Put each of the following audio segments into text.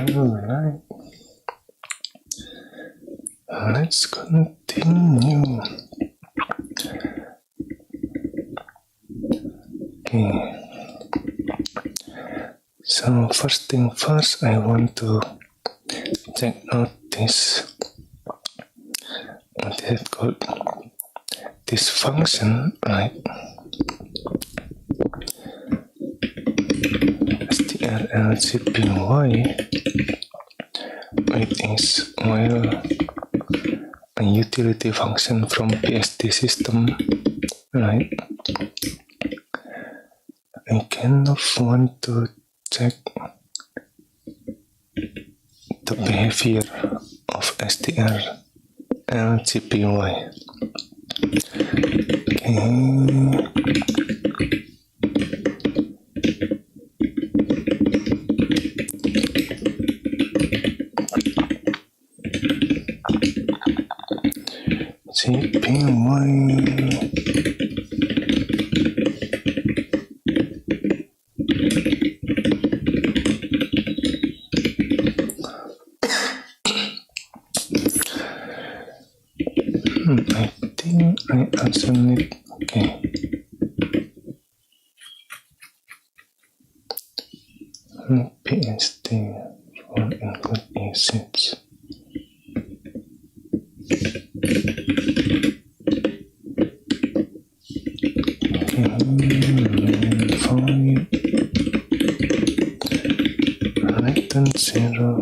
Alright, let's continue. Okay, so first thing first, I want to check out this, what is it called, this function, right? strlcpy, which is a utility function from PSD system, right? I kind of want to check the behavior of strlcpy. Okay. I think I also need, okay. PSD for include usage. Return 0.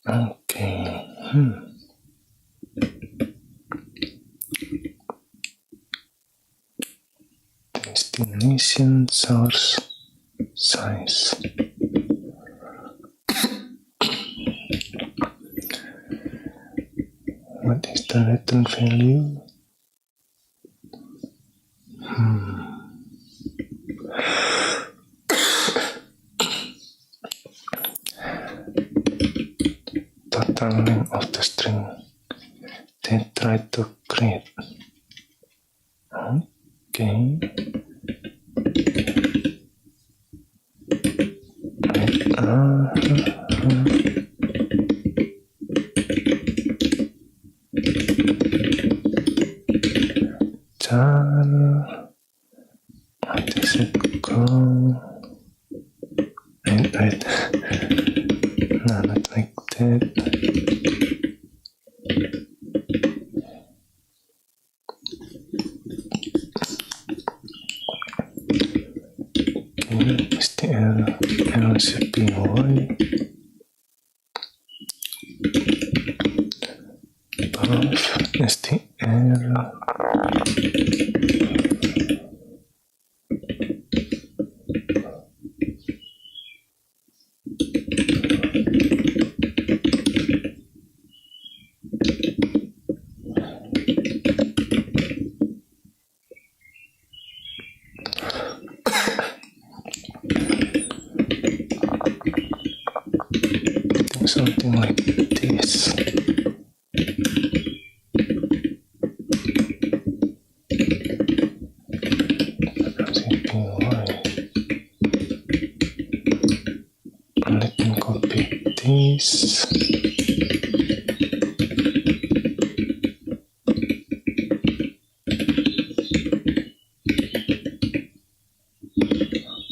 Okay. Destination source size. What is the return value? Total length of the string they try to create. Okay. What is it called? Wait. No, not like that. Okay, strlcpy of str. Something like this. Let me copy this.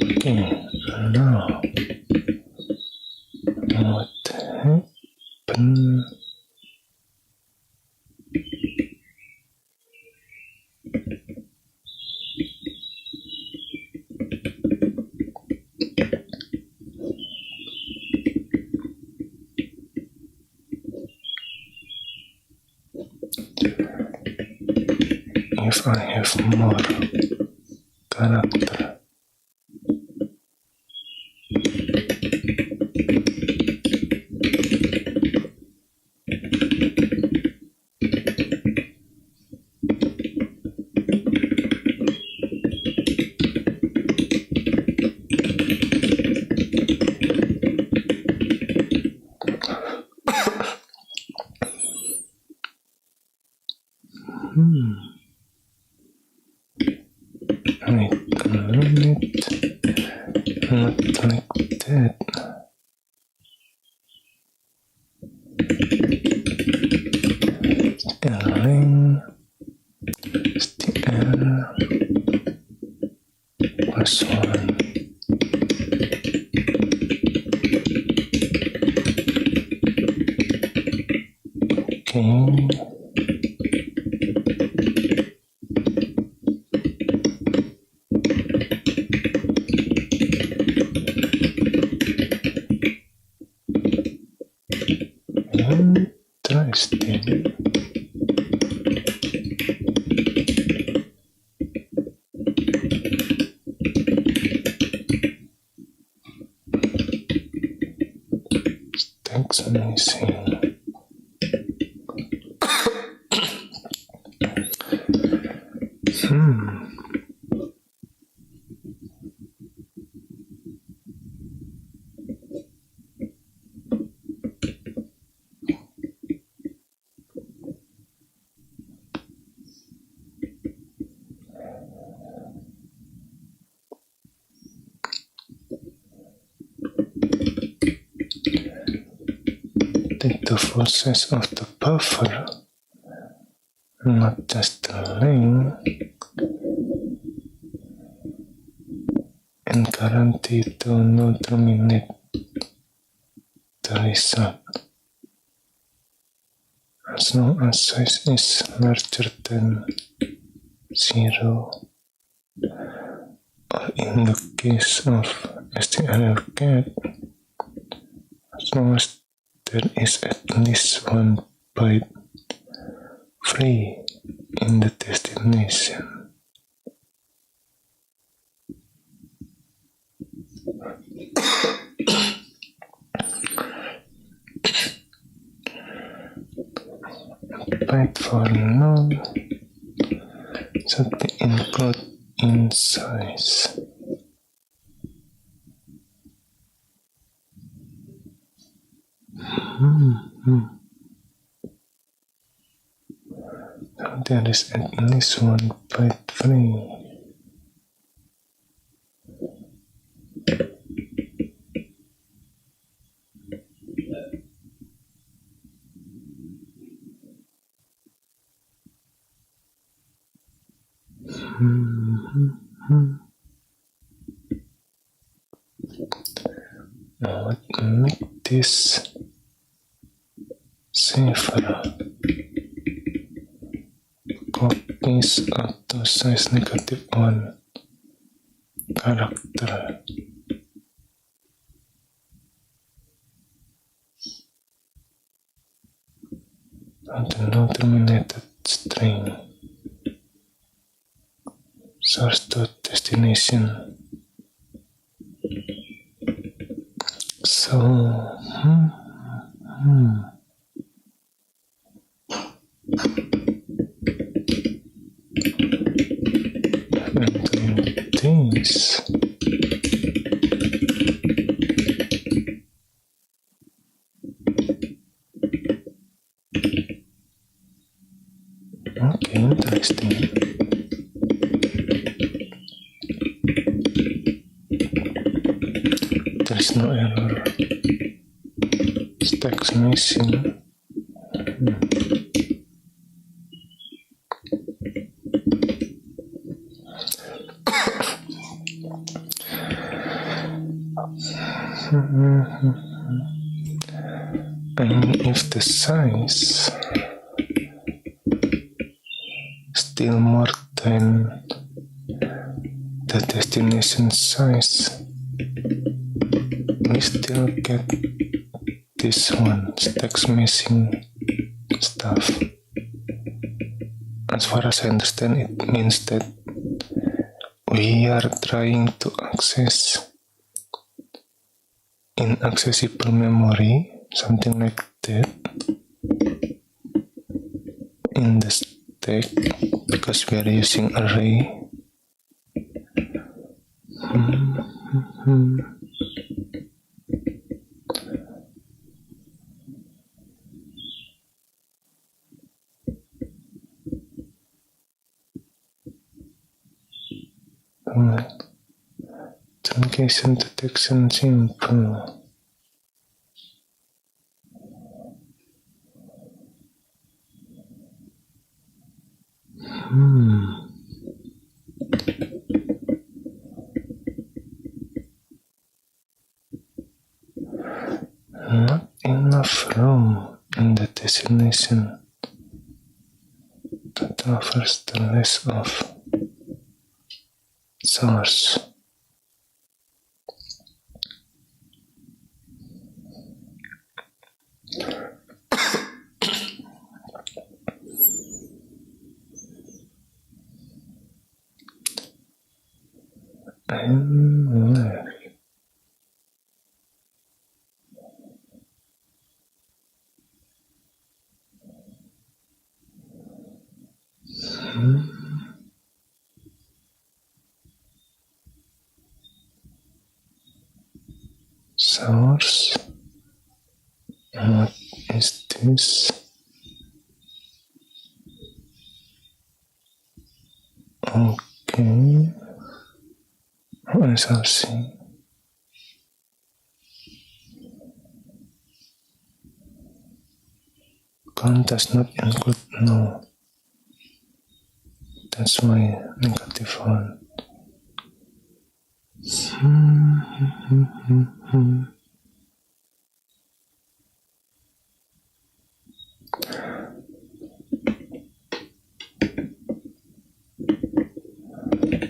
Okay, now what happened? If I have more character, Wait a minute. Not like that. Ling stl plus 1. Okay. Interesting. That's amazing. Take the full size of the buffer, not just the length, and guarantee to no terminate the result. As long as size is larger than 0, or in the case of strcat, as long as there is at least one byte free in the destination. Byte for null should be included in size. So there is at least one byte free. Now what make this safer? Copies auto size -1 character. And the non-terminated string. Source to destination. So, I'm doing this. Okay, interesting. There's no error. Stacks missing. And if the size still more than the destination size, we still get this one, stacks missing stuff. As far as I understand, it means that we are trying to access inaccessible memory, something like that, in the stack, because we are using array. Truncation detection simple. Not enough room in the destination to traverse the list of source. And left. Source. What is this? Okay. I shall see. Count does not include no. That's my negative one.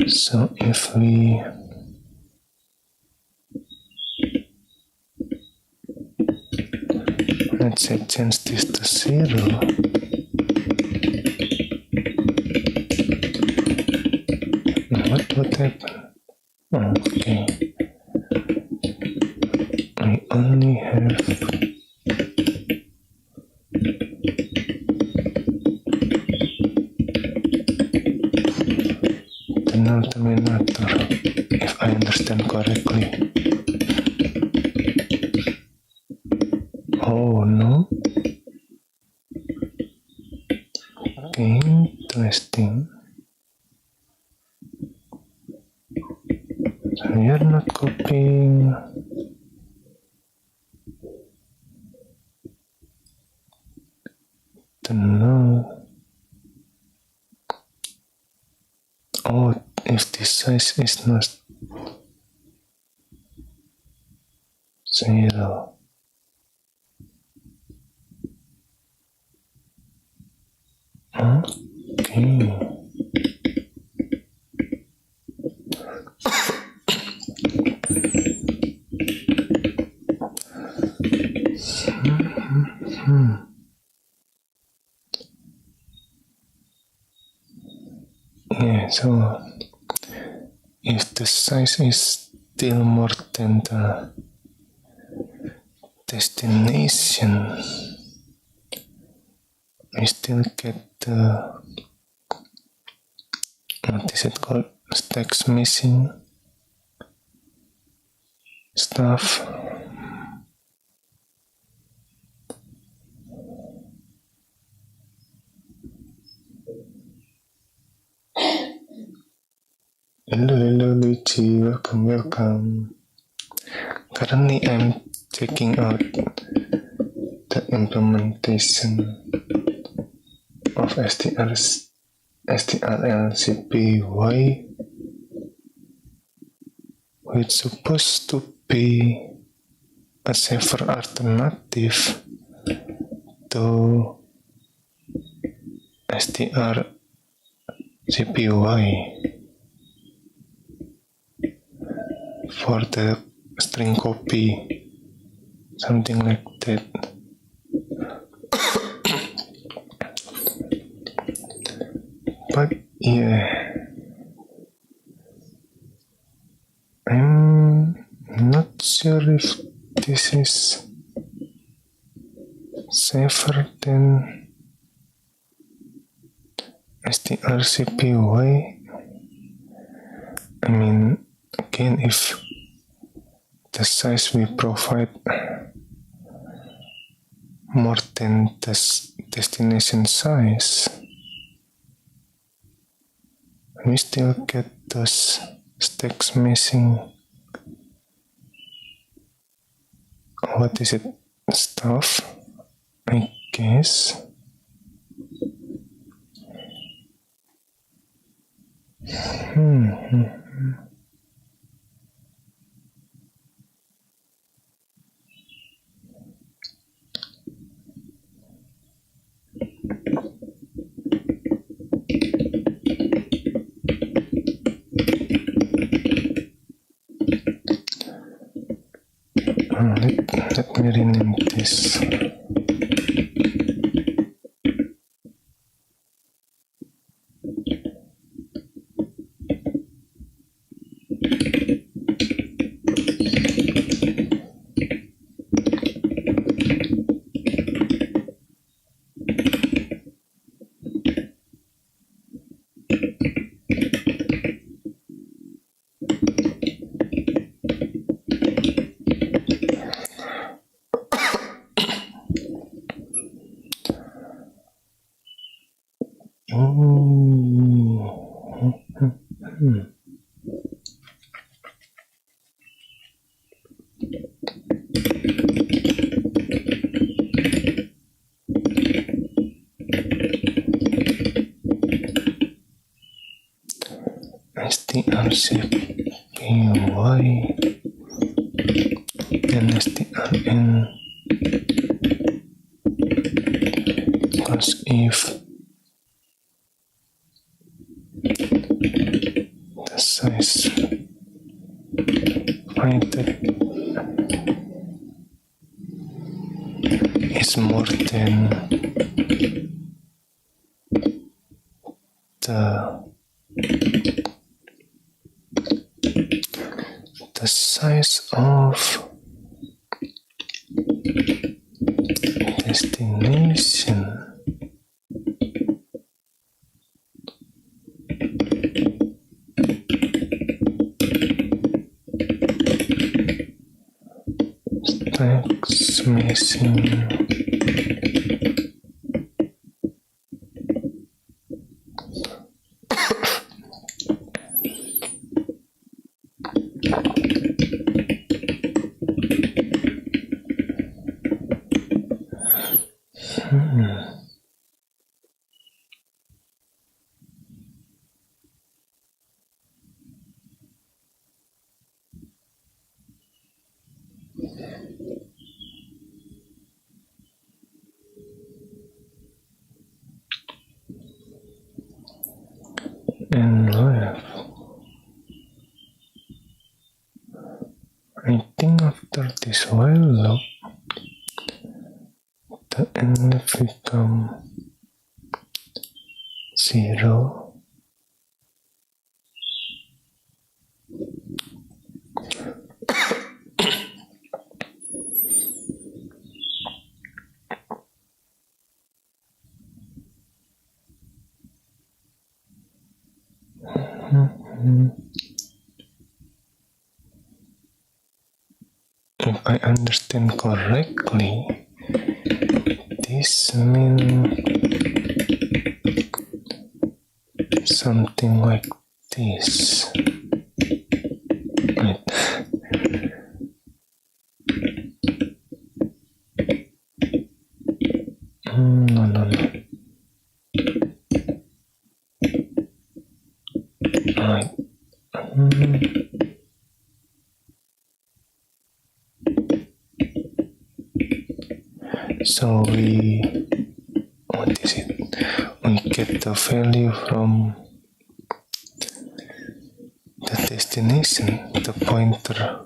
So if we let's say change this to 0, what would happen? Okay, I only have the null terminator, if I understand correctly. Oh no. Okay, interesting. So we are not copying the null. Oh, if the size is not 0. Okay. Yeah, so if the size is still more than the destination, we still get the, what is it called, stacks missing stuff. Hello Luigi, welcome. Currently I'm checking out the implementation of strlcpy, which is supposed to be a safer alternative to strcpy for the string copy, something like that. But yeah, I'm not sure if this is safer than strcpy. I mean, again, if the size we provide more than the destination size, we still get those stacks missing. What is it? Stuff, I guess. Let me rename this. strcpy and strn, because if the size printed is more than the size of destination, stacks missing. And left. I think after this while loop, the end become 0. If I understand correctly, this means something like this. Wait. No. Right. So what is it? We get the value from the destination, the pointer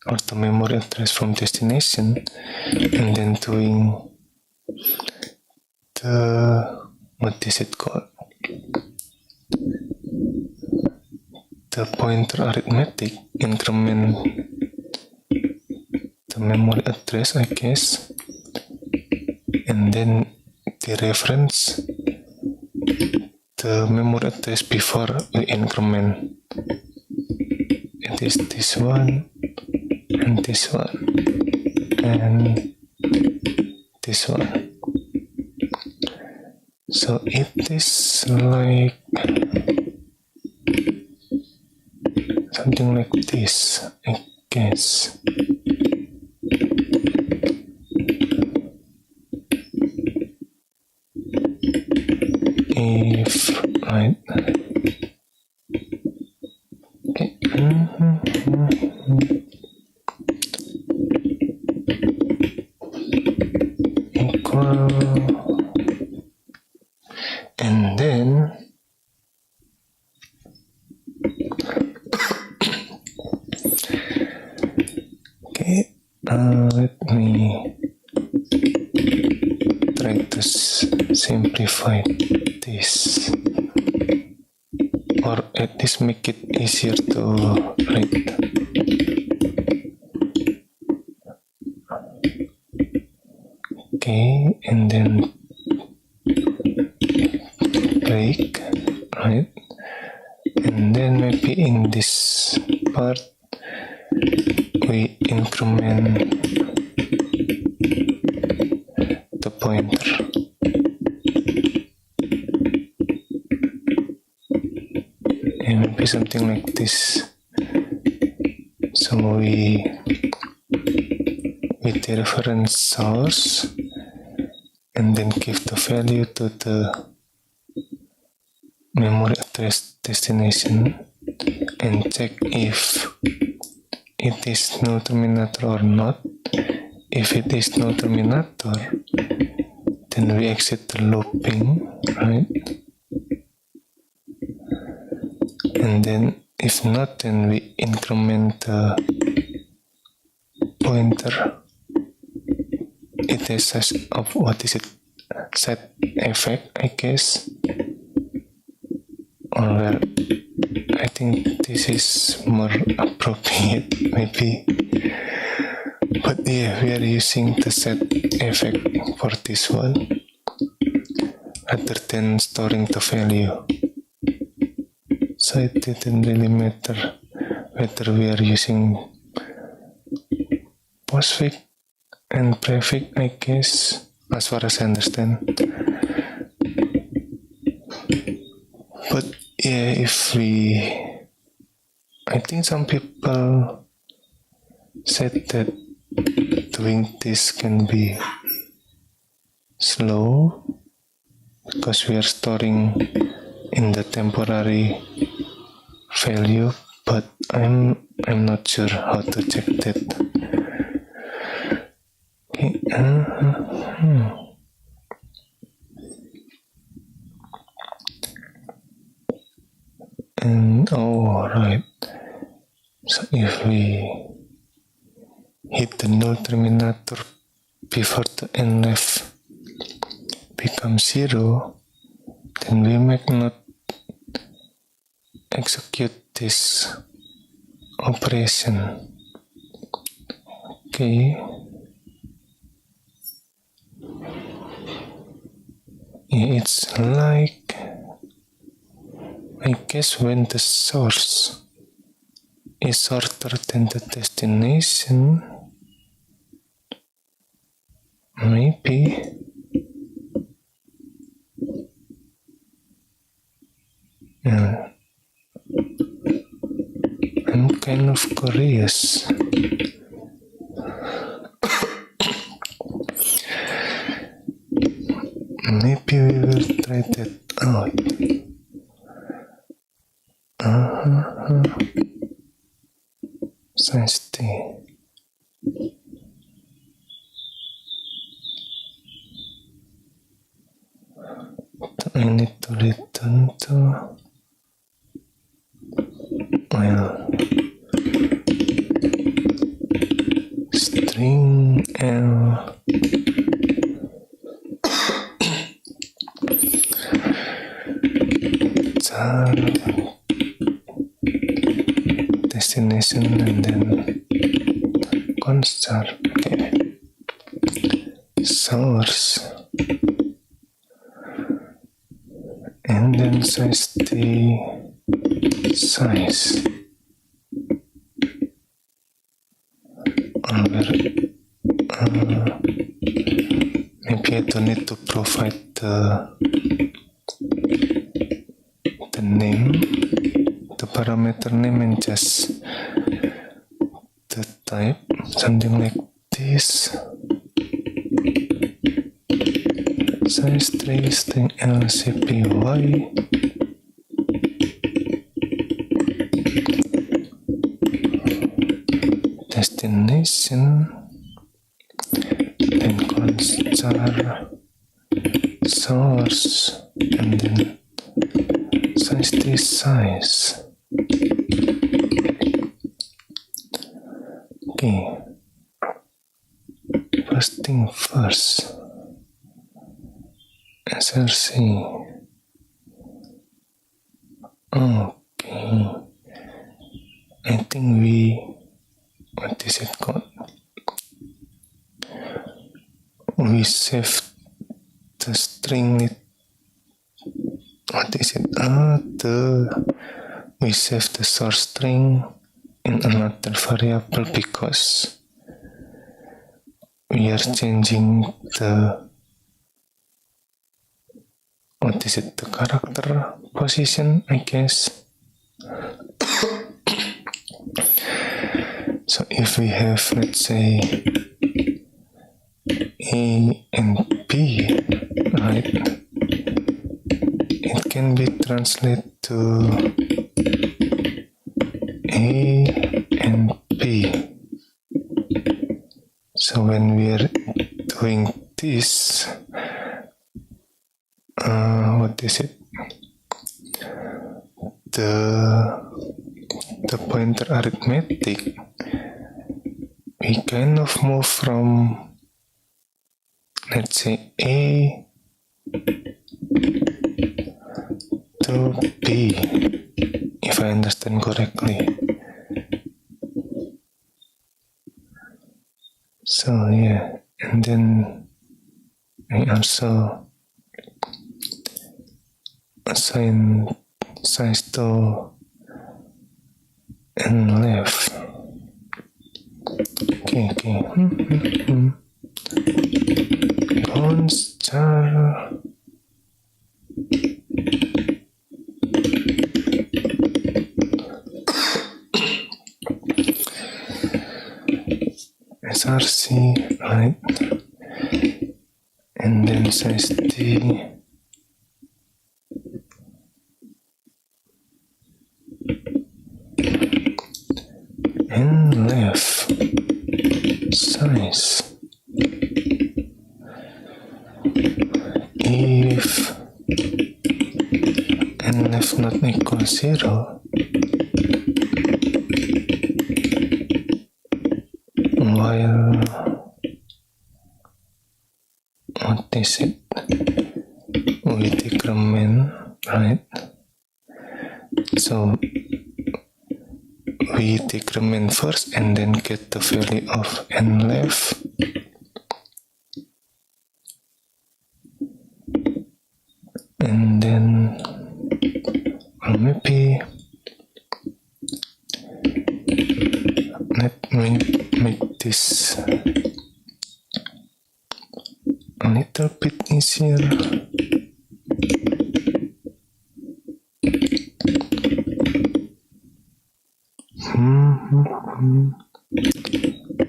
or the memory address from destination, and then doing the, what is it called? The pointer arithmetic, increment the memory address, I guess, and then the reference the memory address before we increment. It is this one and this one and this one. So it is like something like this, I guess. If right. Okay. Equal, and then okay, let me try to simplify this, or at least make it easier to read. Okay, and then break, right? And then maybe in this part we increment the pointer. And maybe something like this. So we with the reference source and then give the value to the memory address destination and check if it is null terminator or not. If it is null terminator, then we exit the looping, right? And then if not, then we increment the pointer. It is such of what is it? Set effect, I guess. Or well, I think this is more appropriate, maybe. But yeah, we are using the set effect for this one, rather than storing the value. So it didn't really matter whether we are using postfix and prefix, I guess, as far as I understand. But yeah, I think some people said that doing this can be slow because we are storing in the temporary value, but I'm not sure how to check that. Okay. And right. So if we hit the null terminator before the nref becomes 0, then we might not execute this operation. Okay. Yeah, it's like, I guess when the source is shorter than the destination, maybe I'm kind of curious. Maybe we will try that out. Size T. I need to return to string L destination and then constant. Okay. Source and then size T size. Maybe I don't need to provide the name, the parameter name and just the type, something like this. Size string lcpy. Destination, then constar source, and then size. Okay, first thing first, src. Okay, I think what is it called? We save the string. What is it? We save the source string in another variable because we are changing the the character position, I guess. So if we have, let's say, A and B, right, it can be translated to A and B. So when we are doing this, what is it? The pointer arithmetic, we kind of move from, let's say, A to B, if I understand correctly. So yeah, and then I also assign size to and left. Okay. Constar src, right, and then size t. And left size. If and left not equal 0, while what is it? We decrement, right? So we decrement first and then get the value of n left. And then, or maybe let me make this a little bit easier.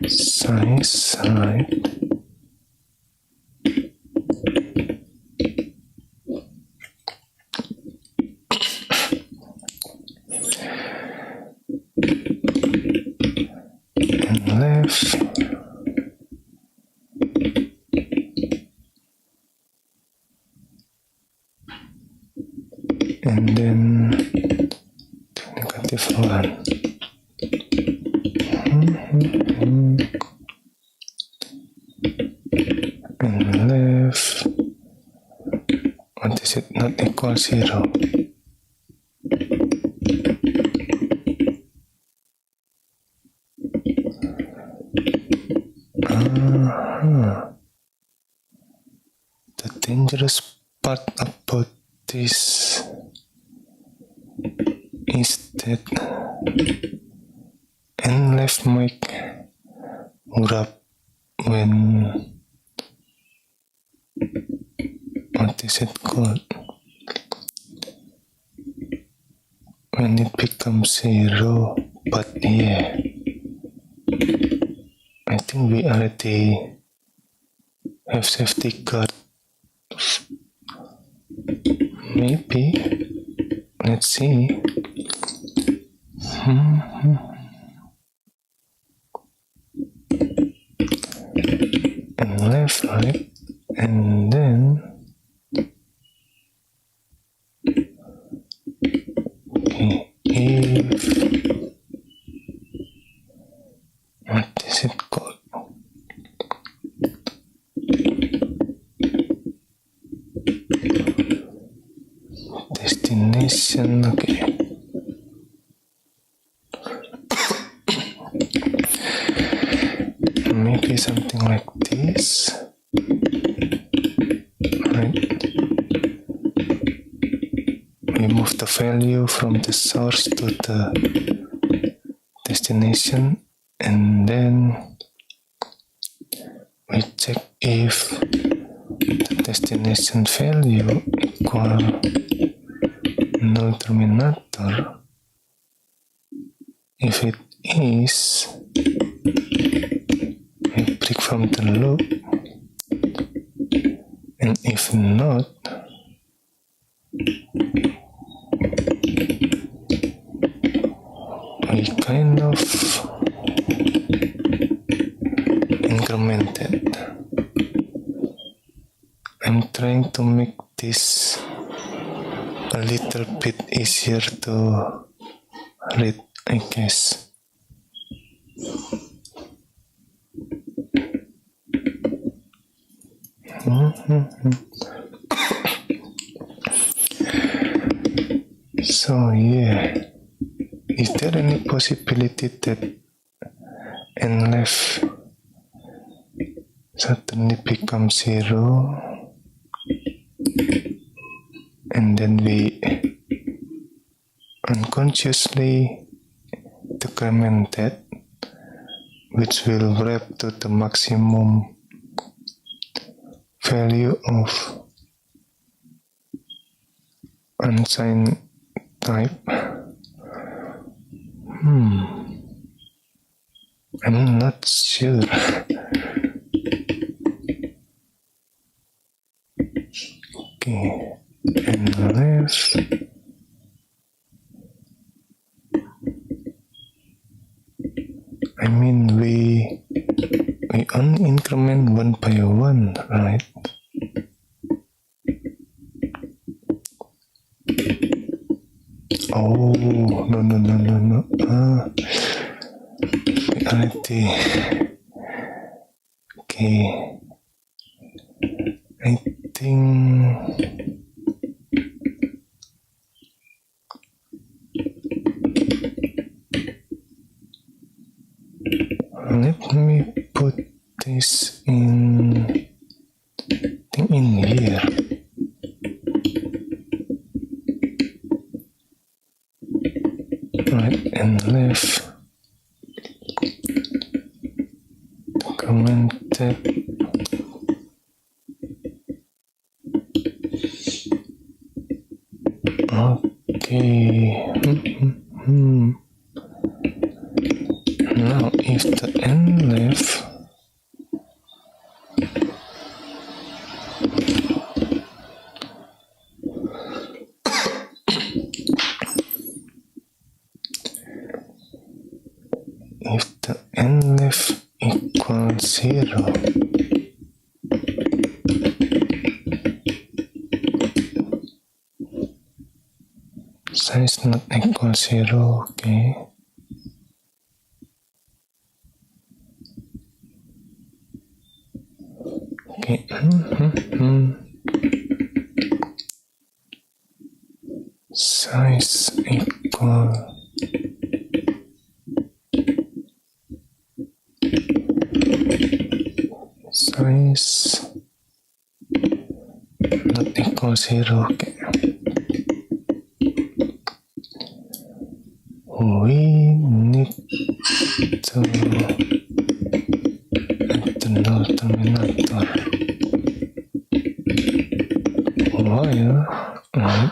Size, right. And left. And then -1. And left. What is it? Not equal 0. The dangerous part about this is that n left might wrap when what is it called? when it becomes 0, but yeah, I think we already have safety guard. Maybe. Let's see. And left, right, and then okay, if what is it called? Destination, okay. Maybe something like this, right? We move the value from the source to the destination, and then we check if the destination value equal null terminator. If it is, we break from the loop, and if not, we kind of increment it. I'm trying to make this a little bit easier to read, I guess. So yeah, is there any possibility that n left suddenly becomes 0, and then we unconsciously decrement that, which will wrap to the maximum value of unsigned type? I'm not sure. Okay, and left. I mean, we only increment one by one, right? Oh, no. We already. Okay. I think. Let me put this in. I think in here. Right and left. Commented. Okay. Now, if the n left equals 0, size not equal 0, okay. Okay. Size equal size not equal 0, okay. We need to add the null terminator while right.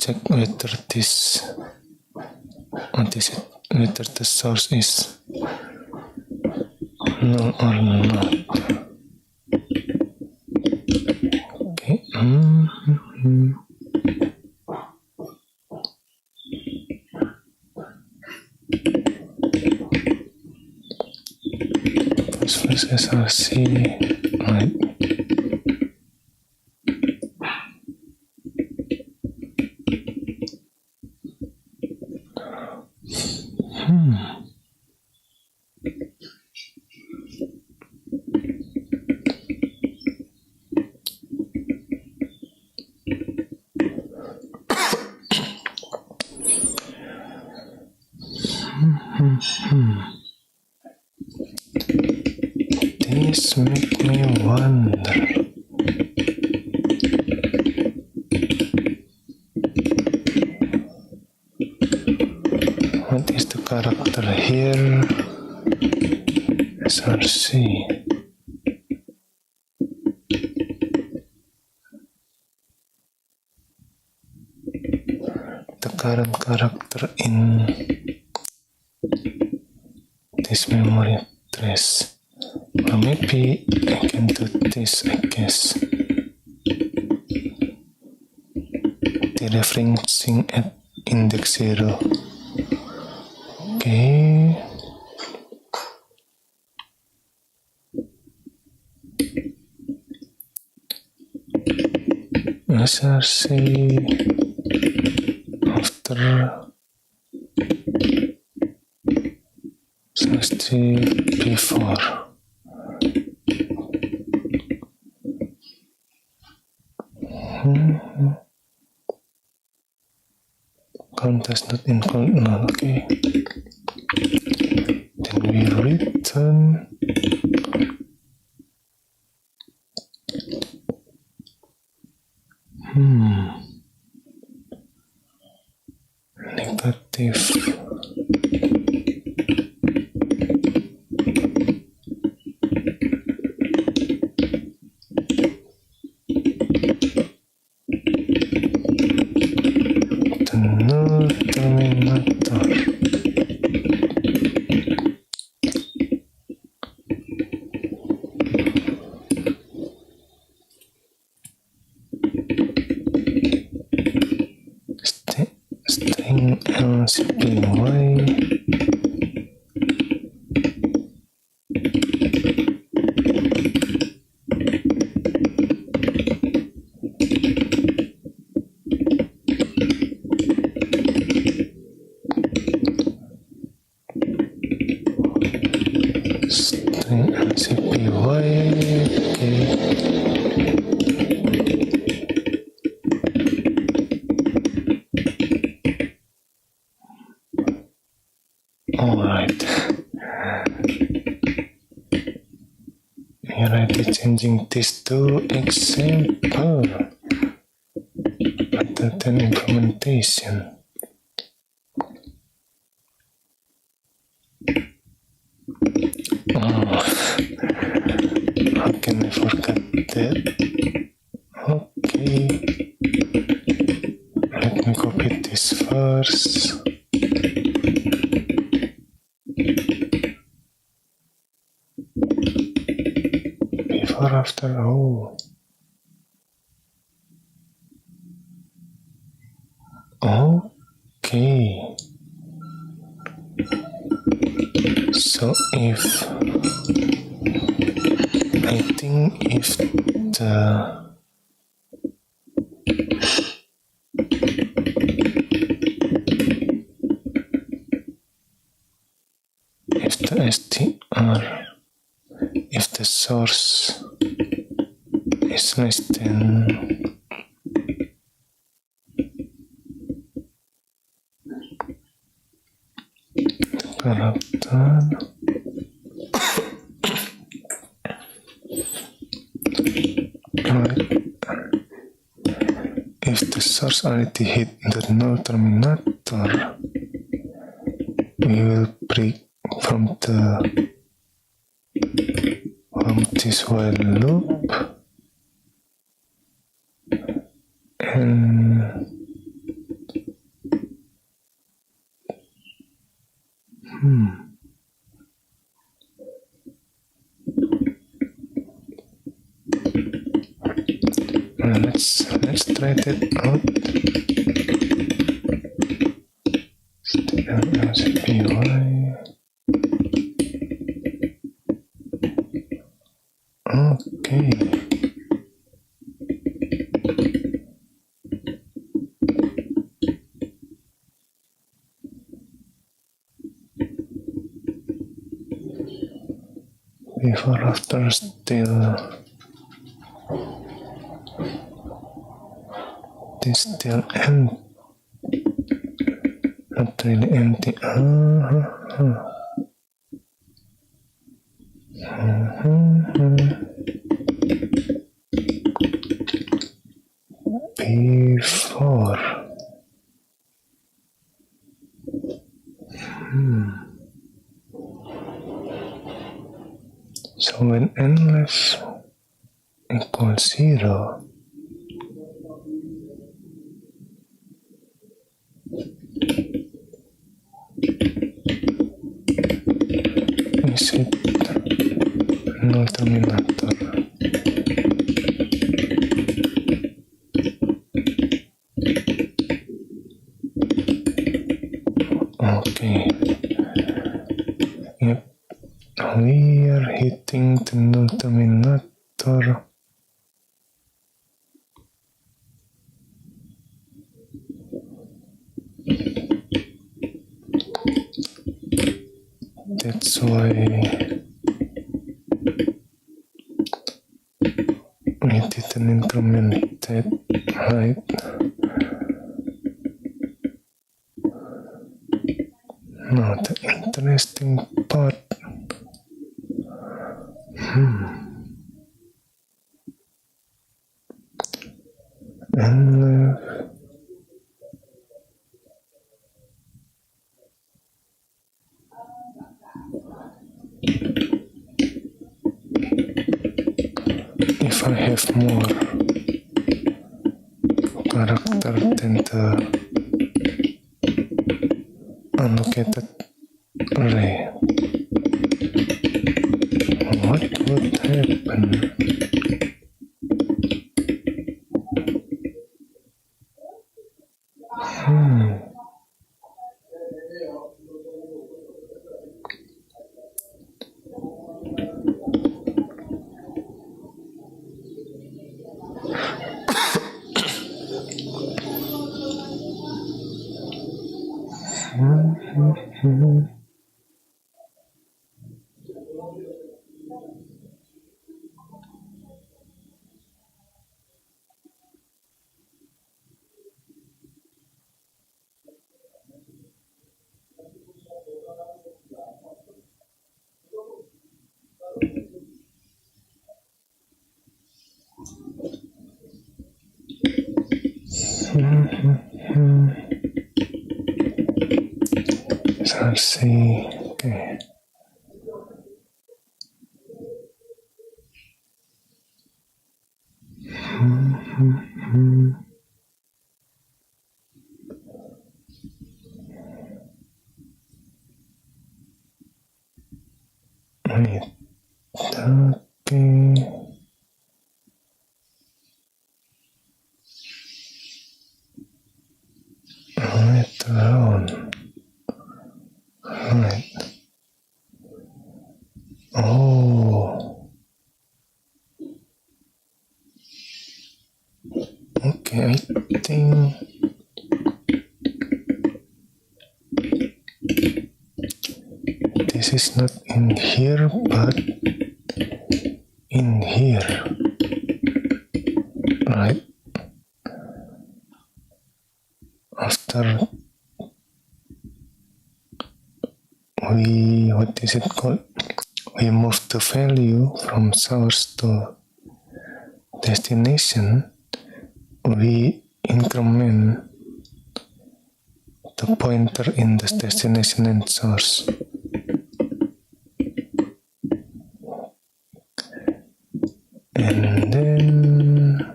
check whether whether the source is null or not. Okay. First SRC, right. This make me wonder. What is the character here? SRC. The current character in this memory trace. Or maybe I can do this, I guess. Dereferencing at index 0. Okay. SRC after SRC before. Count does not include null. Okay. Then we return negative. The null terminator. String LCPY. String LCPY. Okay. Alright. We're already changing this to example rather than implementation. Oh, how can I forget that? Okay. Let me copy this first. Before, after, oh. Okay. So if I think if the str, if the source is less than the character, if the source already hit the null terminator, we will break from this while loop and Let's try that out. STLSPY. Okay. Before, after, still. This still empty. Not really empty. Before. So when n left equals 0, is it null terminator? Okay. Yep. We are hitting the null terminator. That's why we didn't increment that, right? Now the interesting part. And if I have more character than the allocated array, what would happen? So let's see. Okay. Wait. Okay. Later on. Right. Oh. Okay, I think this is not in here, but in here. Right. After we, what is it called? We move the value from source to destination, we increment the pointer in the destination and source. And then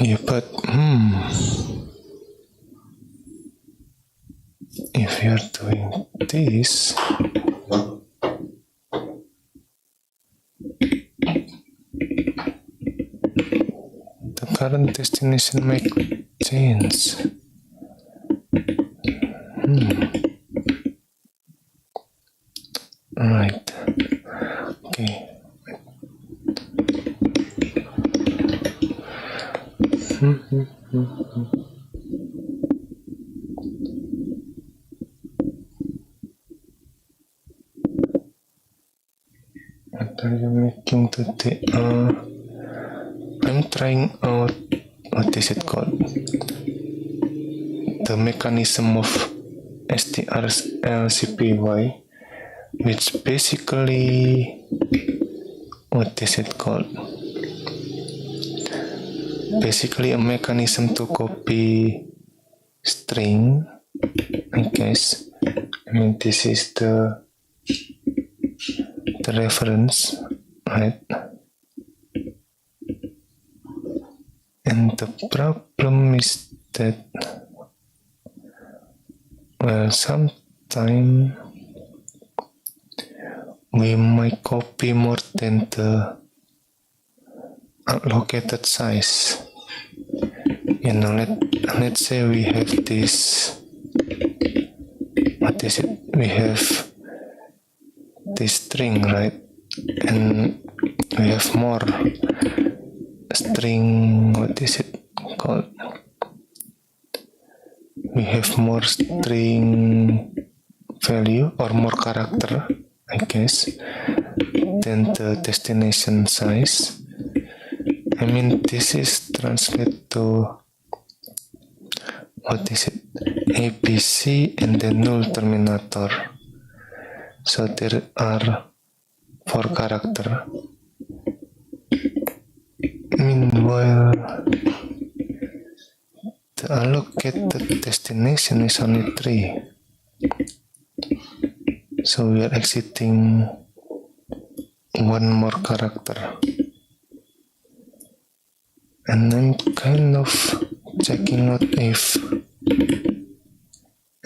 you put if we are doing this, the current destination might change. Right. Okay. What are you making today? I'm trying out, what is it called? The mechanism of strlcpy, which basically, what is it called? Basically a mechanism to copy string, I guess. I mean, this is the reference, right? And the problem is that, well, sometimes we might copy more than the allocated size. You know, let's say we have this, what is it? We have this string, right? And we have more string, what is it called? We have more string value or more character, I guess, than the destination size. I mean, this is translate to, what is it? ABC and the null terminator. So there are 4 characters. Meanwhile, the allocated destination is only 3. So we are exiting 1 more character. And I'm kind of checking out if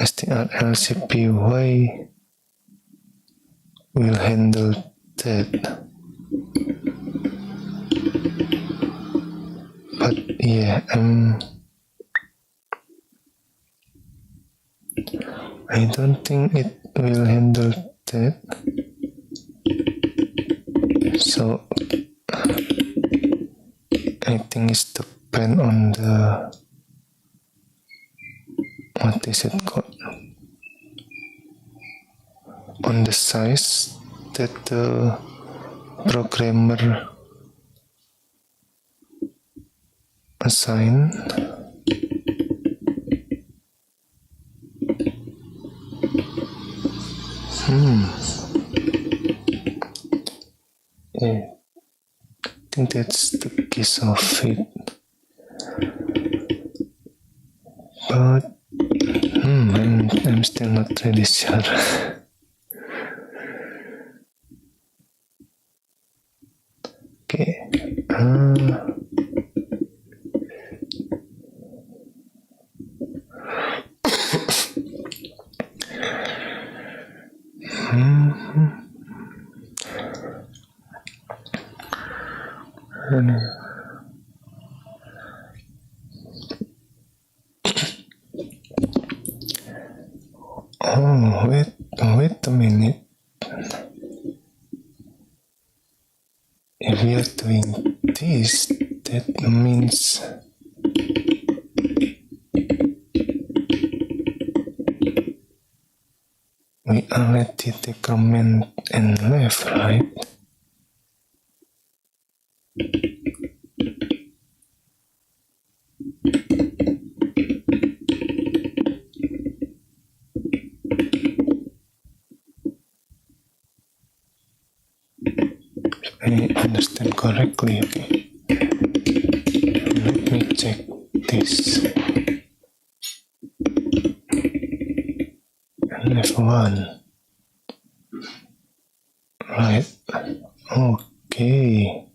strlcpy will handle that. But yeah, I don't think it will handle that. So I think it's depend on the, what is it called? On the size that the programmer assign. Yeah, I think that's the case of it. But I'm still not really sure. Okay. Oh, wait a minute. If we are doing this, that means we already decrement and left, right? I understand correctly, okay. Let me check this. Left 1. Right. Okay.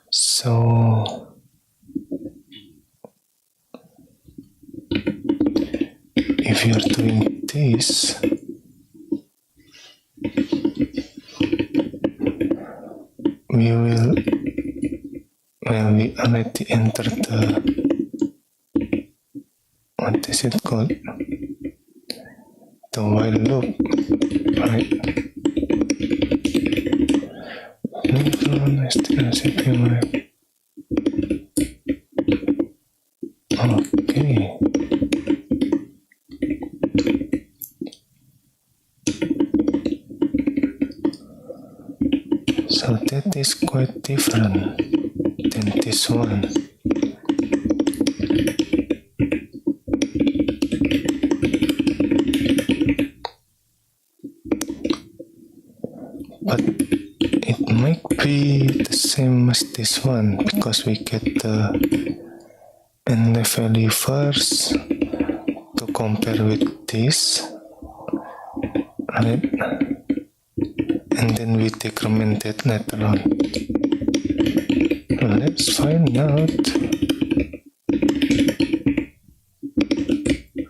So if you're doing this, we already entered what is it called? The while loop, right? Okay. So that is quite different than this one. But it might be the same as this one because we get the nleft value first to compare with this, right? And then we decrement it later on. Let's find out.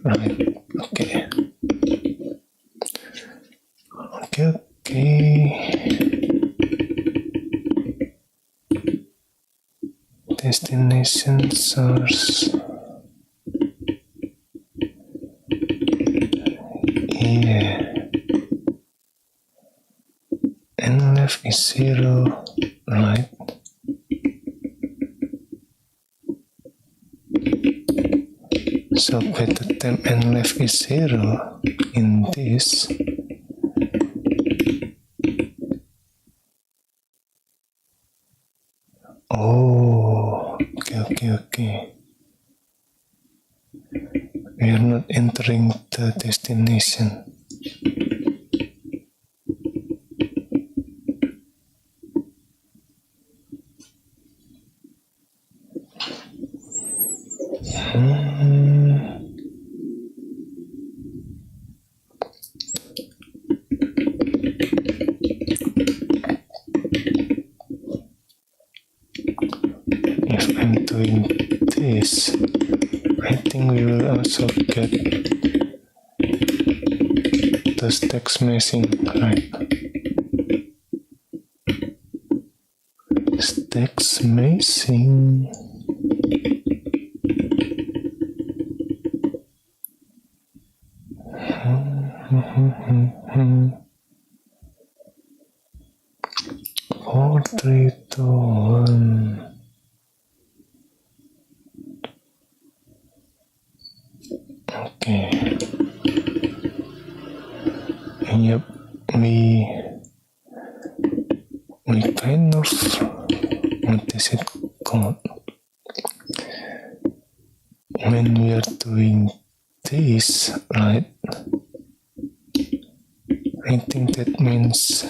Right, okay. Destination source. Yeah. Nleft is 0, right? So by the time nleft is 0 in this, okay. We are not entering the destination. If I'm doing this, I think we will also get the text missing, right? Text missing. Four, three, two, one. Okay. Yep, we kind of, what is it called? When we are doing this, right? I think that means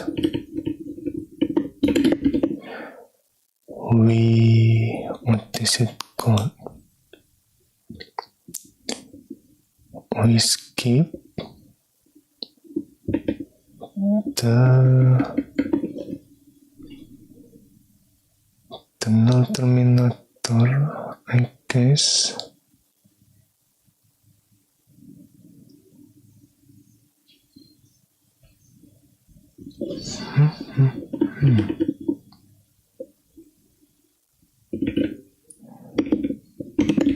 what is it called? We skip the null terminator, I guess.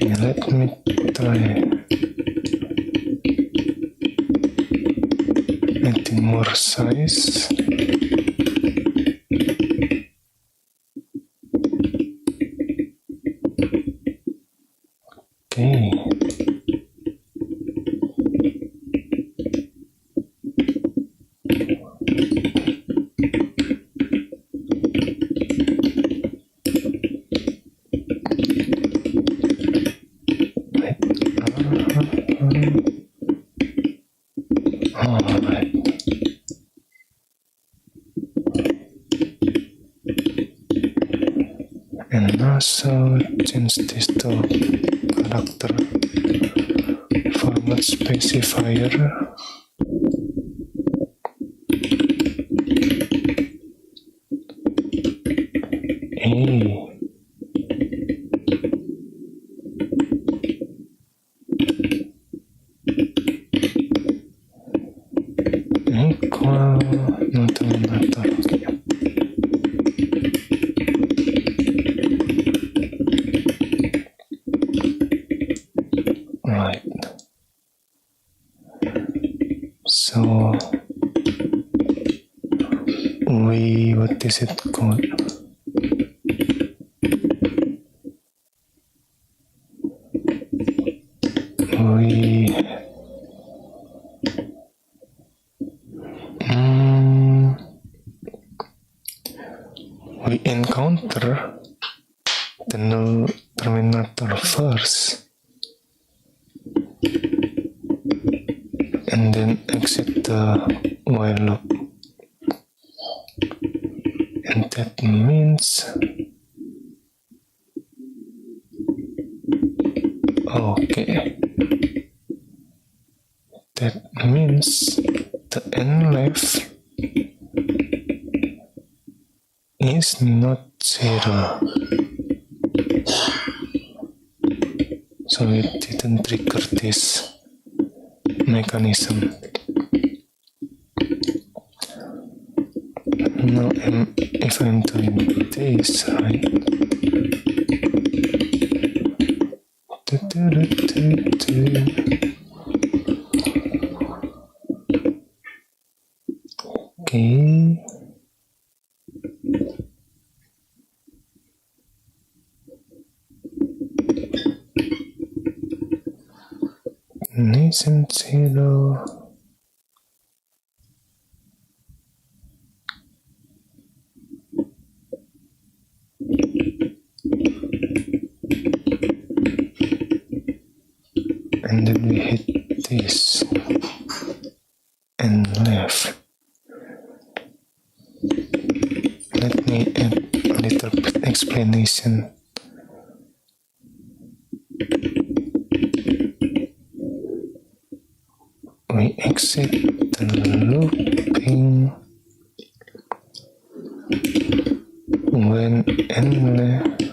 Yeah, let me try adding more size. Okay. Alright. And also change this to character format specifier. what is it called? We encounter the null terminator first and then exit the while loop, and that means the end left is not 0, so it didn't trigger this mechanism. Now if I'm doing this right, okay. Isn't 0. And then we hit this and left. Let me add a little bit explanation. We exit the looping when end left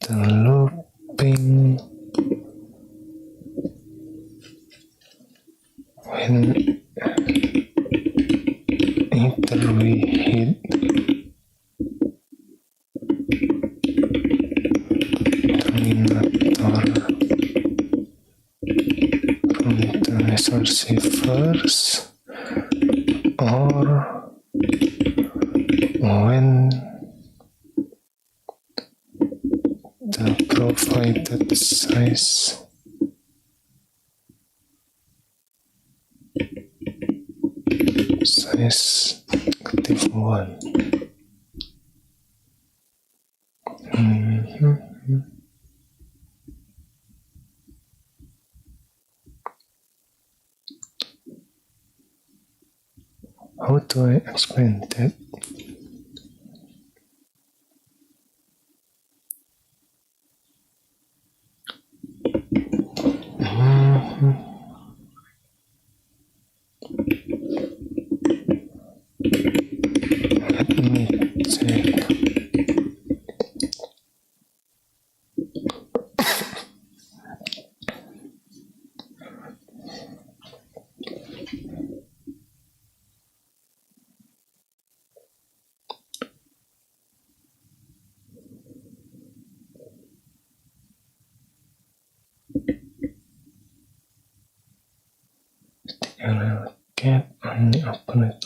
the looping when either we hit terminator from the recursive first, or when the provided size active 1. How do I explain that? Let me check. Get on the opponent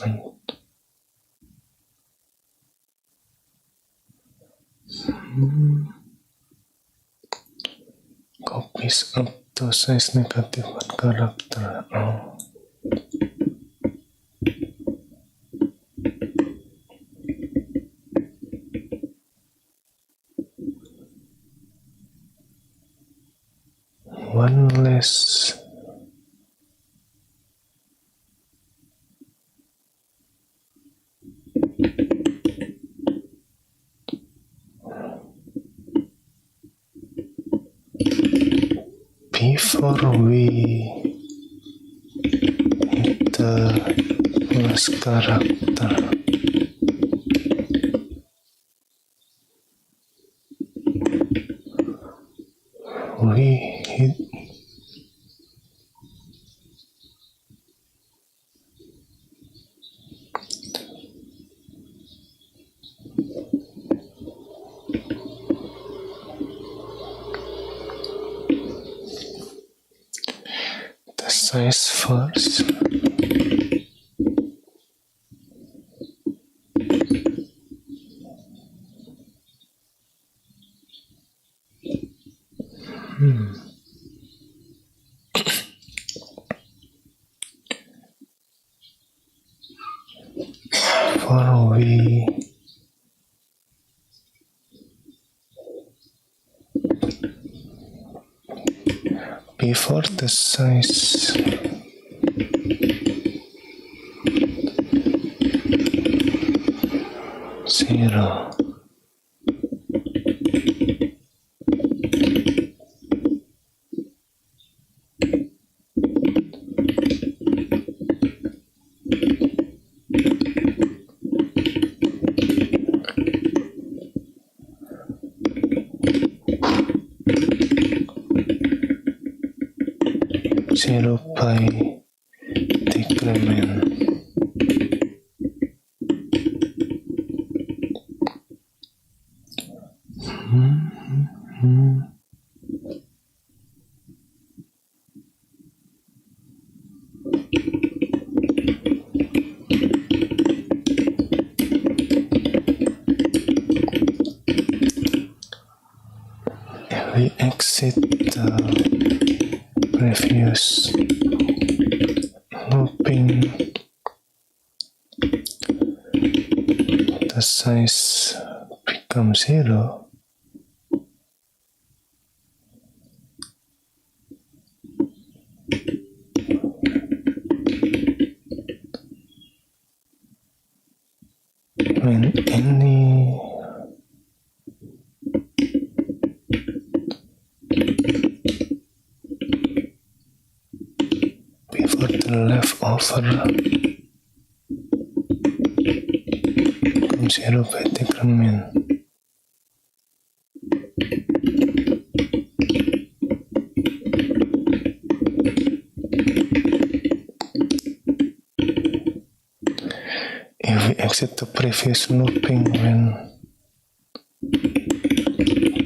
copies up to size negative 1 character. One less. Before we hit the last character, we hit size first. For we before the size 0, zero by decrement. If we exit the previous looping, the size becomes 0. When any before the leftover becomes 0 by decrement. If we exit the previous looping when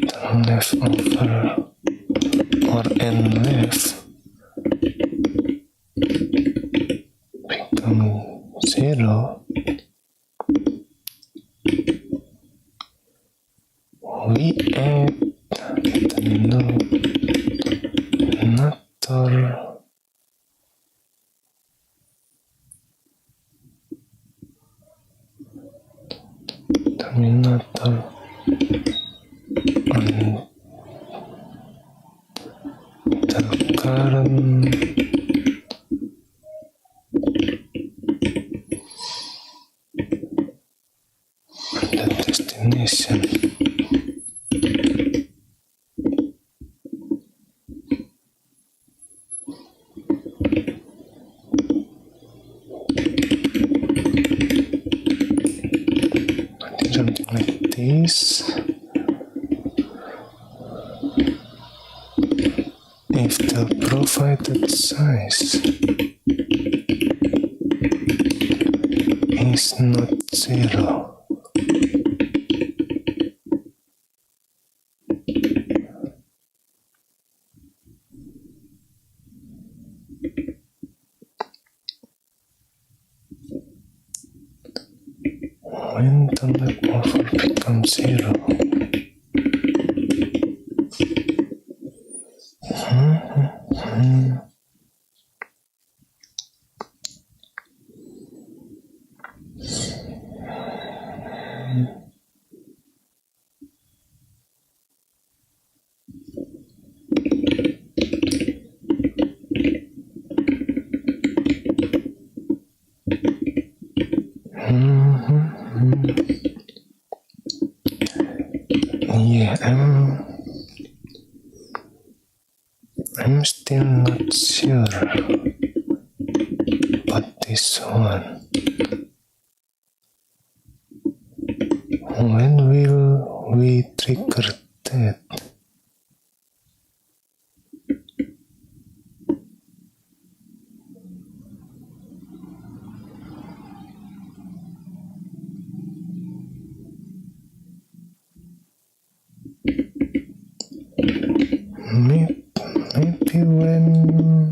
the leftover or n left become 0, we add the notator terminator on the current the destination. Something like this. If the provided size is not 0, when the leftover becomes 0, yeah, I'm still not sure about this one. When will we trigger that? Maybe when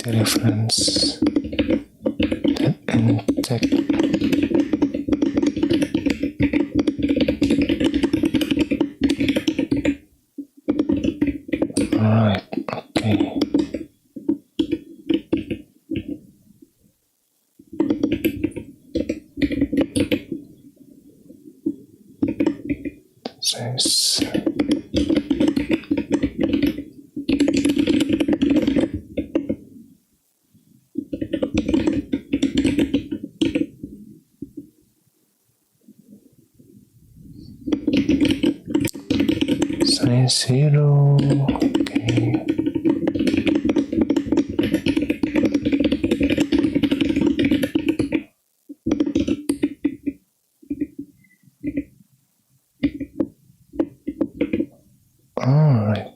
the reference that and check. Alright, okay. Size. Size 0. Okay. Alright.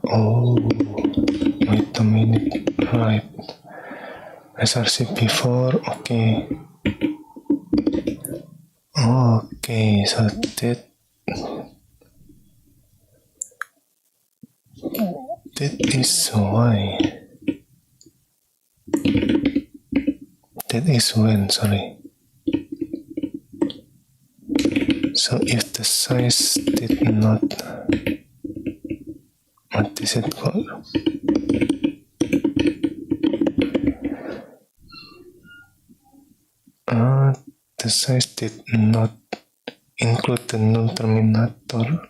Oh, wait a minute. Right. SRC before. Okay. Okay, so that is why. That is when, sorry. So if the size did not, what is it called? The size did not include the null terminator.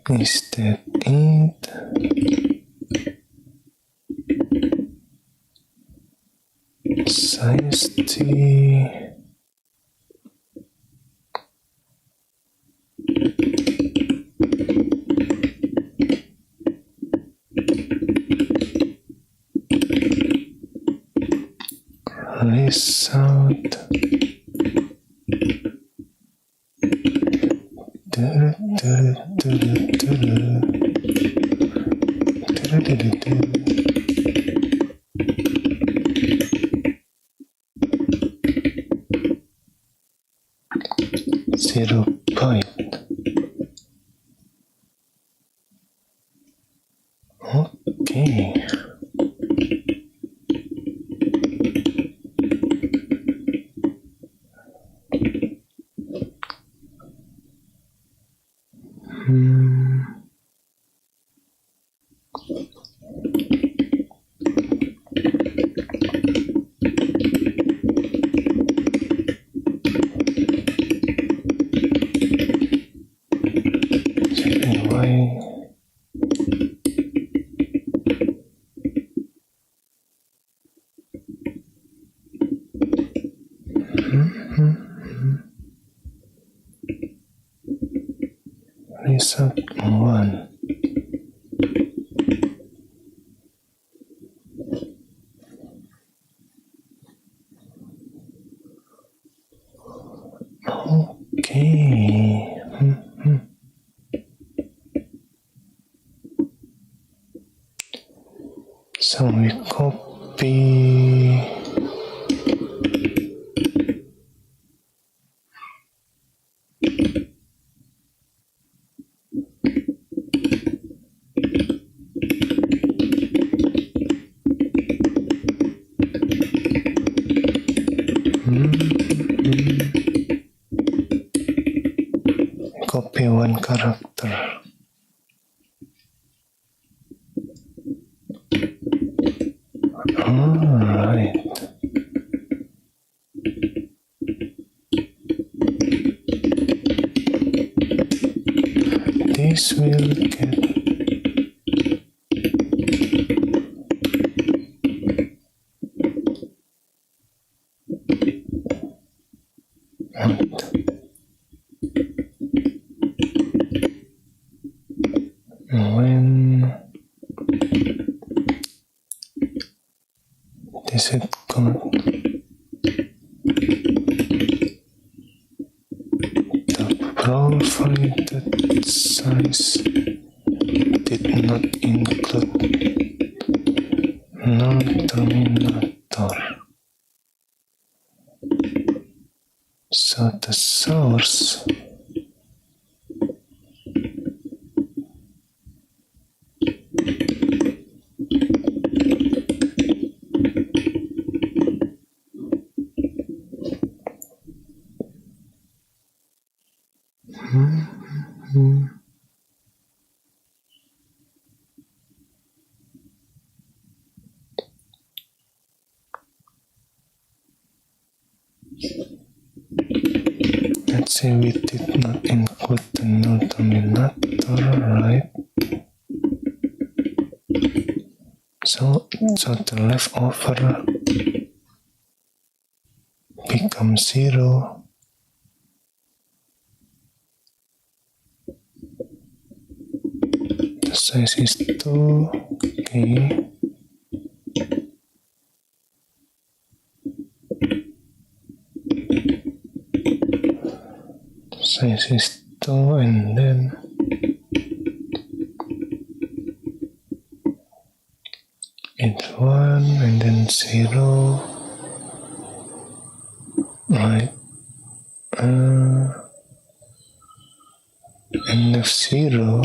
Is that it? Size T. Result. Zero point. Okay. Result 1. Okay. So we copy. Copy one character. Alright. This will get when this is called the provided size did not include null terminator. So the source let's say we did not include the null terminator, right? So the leftover becomes 0. The size is 2. Okay. Size is 2, and then it's 1, and then 0, right? And F0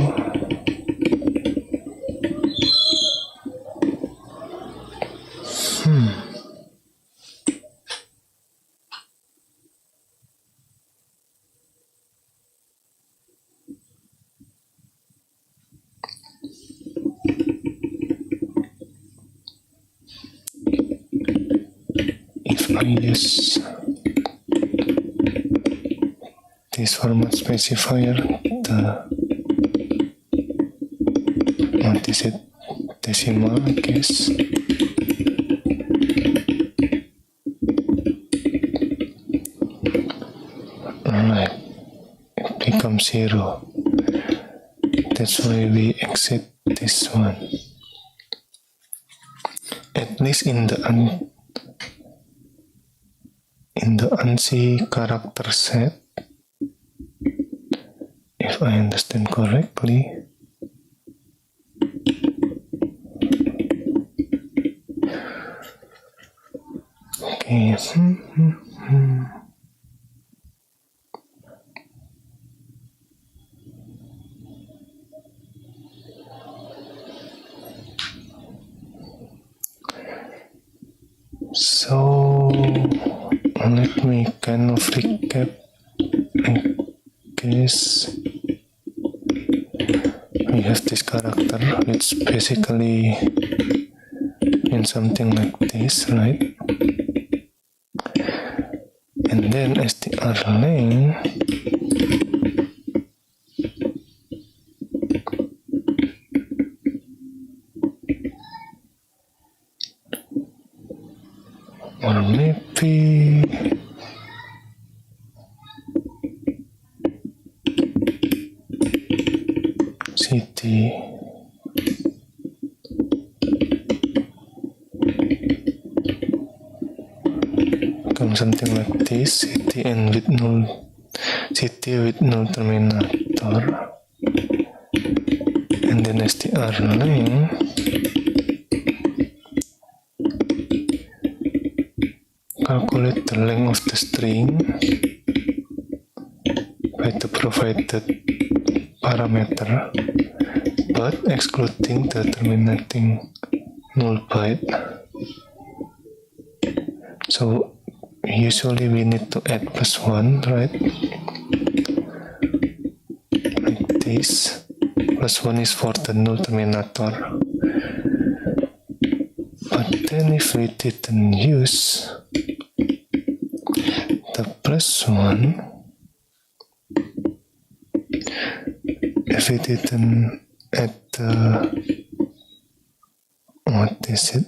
if I use this format specifier, what is it, decimal, I guess. Alright, it becomes 0. That's why we exit this one. At least in the ANSI character set, if I understand correctly. Okay. So let me kind of recap. I guess we have this character which basically means something like this, right? And then strlen or maybe city become something like this, city with null terminator, and then strlen calculate the length of the string by the provided parameter, but excluding the terminating null byte. So usually we need to add +1, right? Like this. +1 is for the null terminator. But then if we didn't use the +1, if we didn't add the, what is it,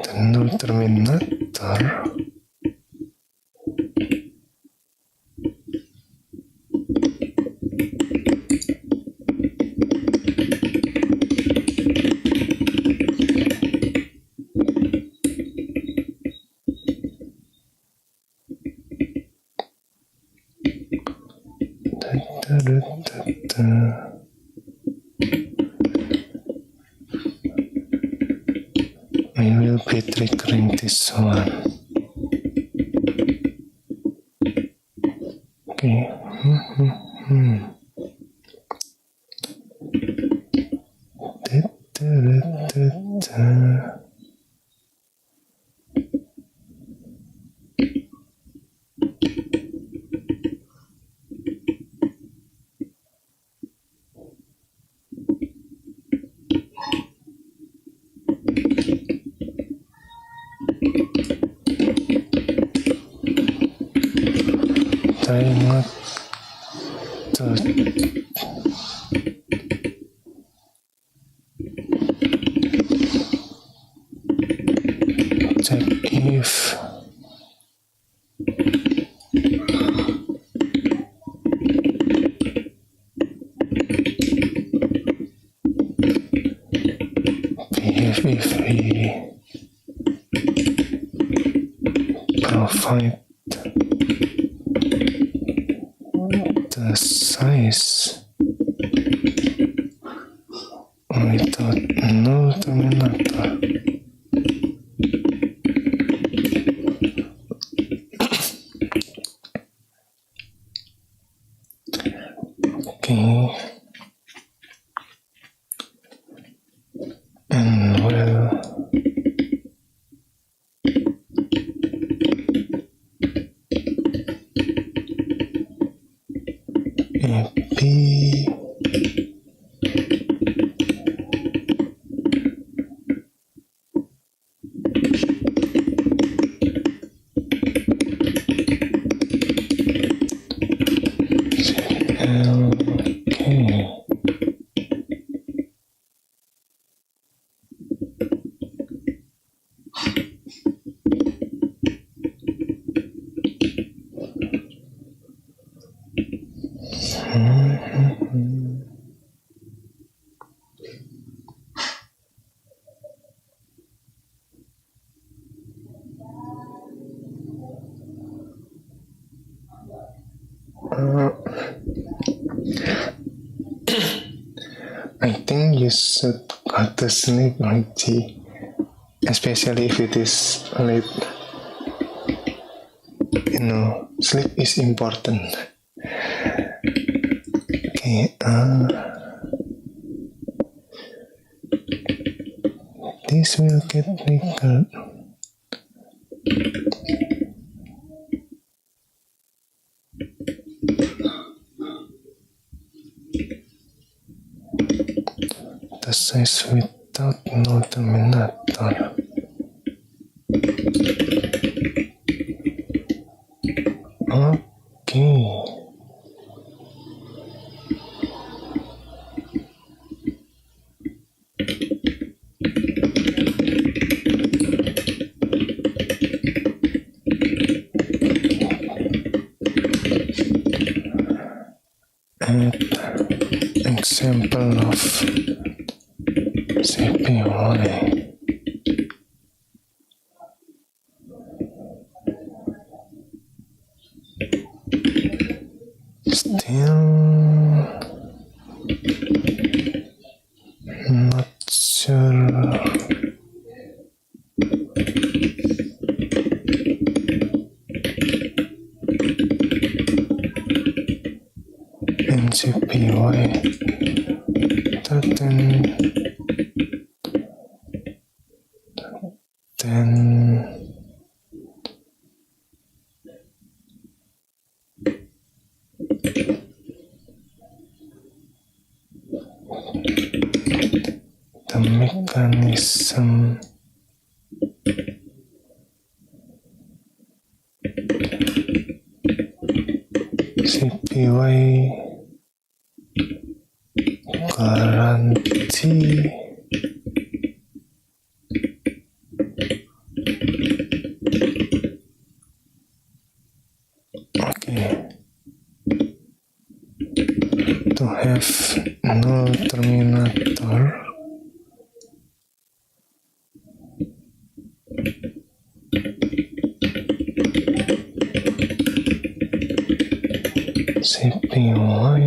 the null terminator, I will be triggering this one. Okay. Try not to check if we provide the size without null terminator. Okay, and well, maybe okay. I think you should go to sleep, Richie. Especially if it is late. You know, sleep is important. Okay, this will get triggered. The size without no terminator. Okay. And example of CPY. Still not sure. NCPY 10 the mechanism CPY guarantee okay to have null terminator CPY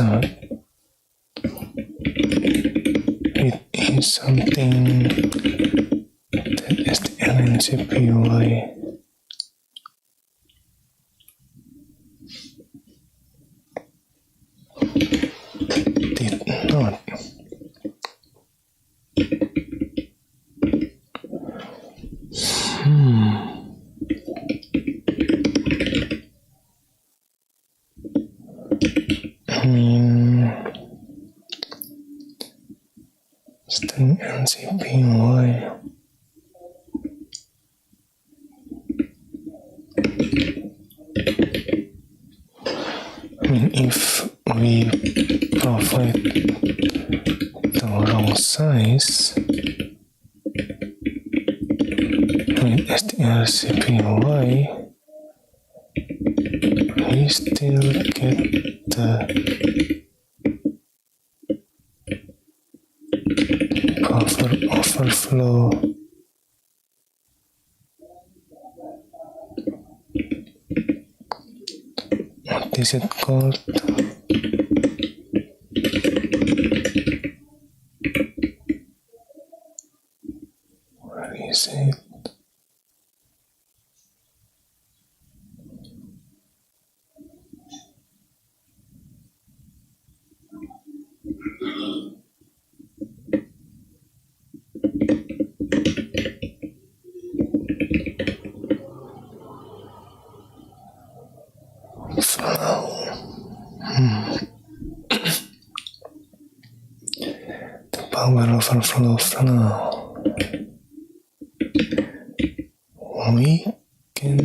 result, it is something that strncpy did not. String ncpy. If we provide the wrong size with strcpy, we still get the buffer overflow. What is it called? Where is it? Flow. The power overflow flow. We can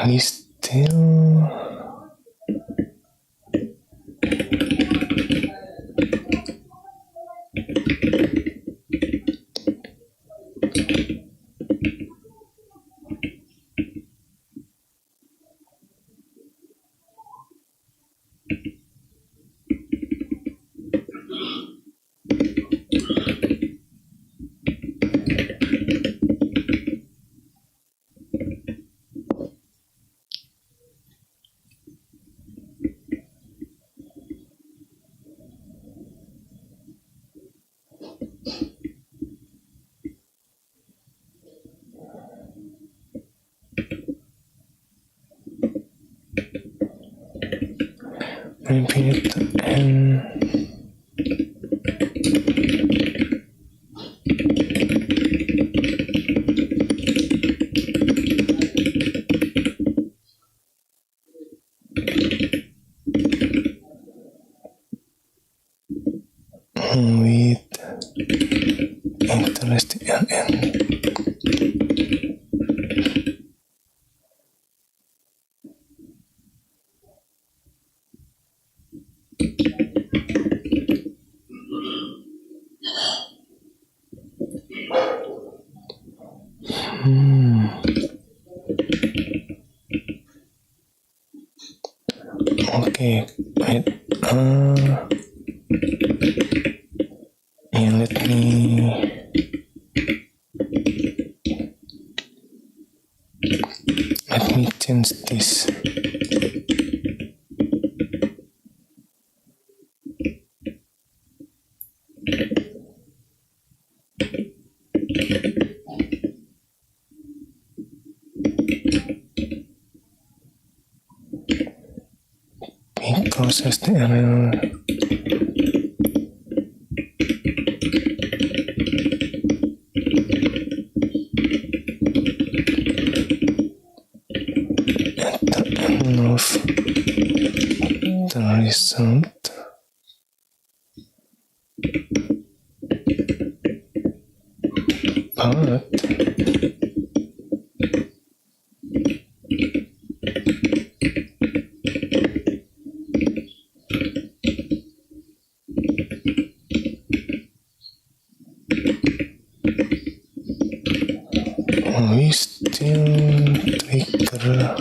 we still repeat and with interest and okay, wait. Yeah, let me change this. Because STRL at the end of the result but we still trigger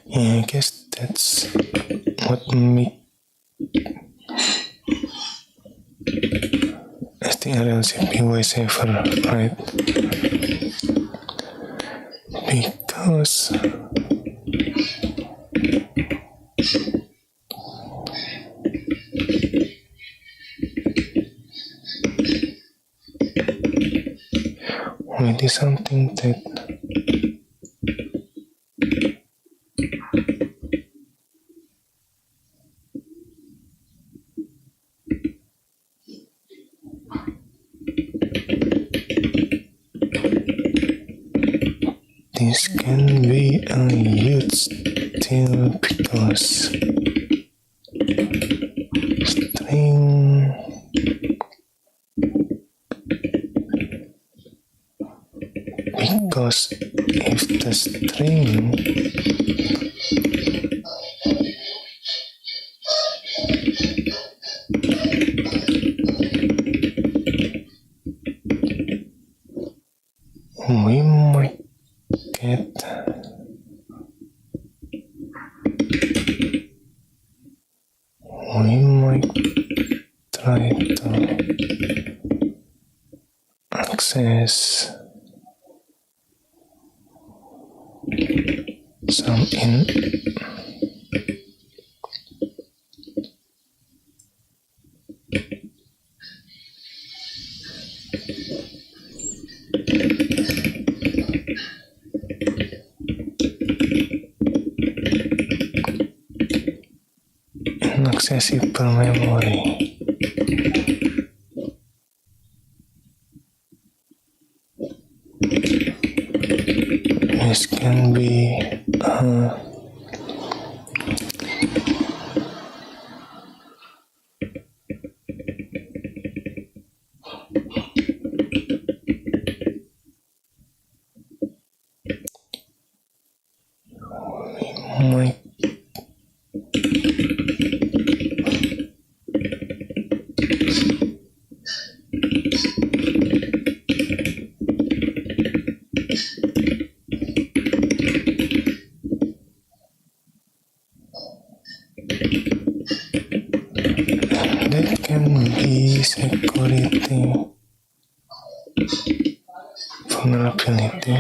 yeah, I guess that's what make strlcpy safer, right? Because it is something that this can be a huge deal because string because if the string we might get we might try to access some in inaccessible memory. This can be might that can be security vulnerability.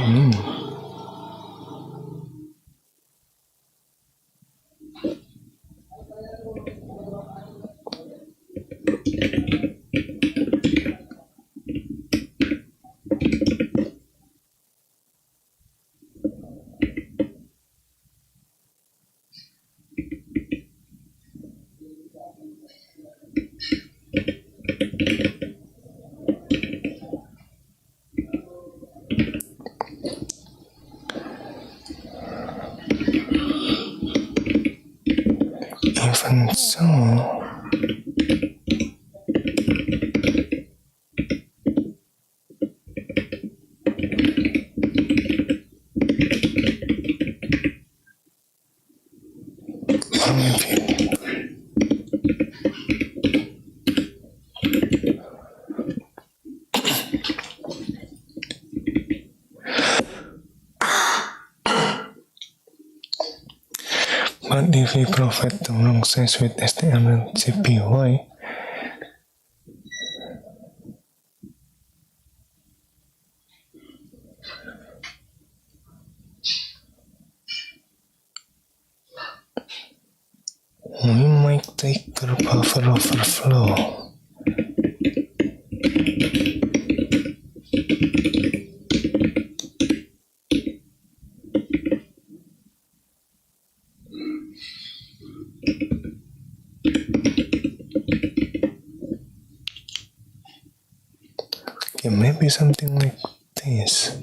Even so, but if we provide the wrong size with strlcpy, we might trigger buffer overflow. Okay, maybe something like this.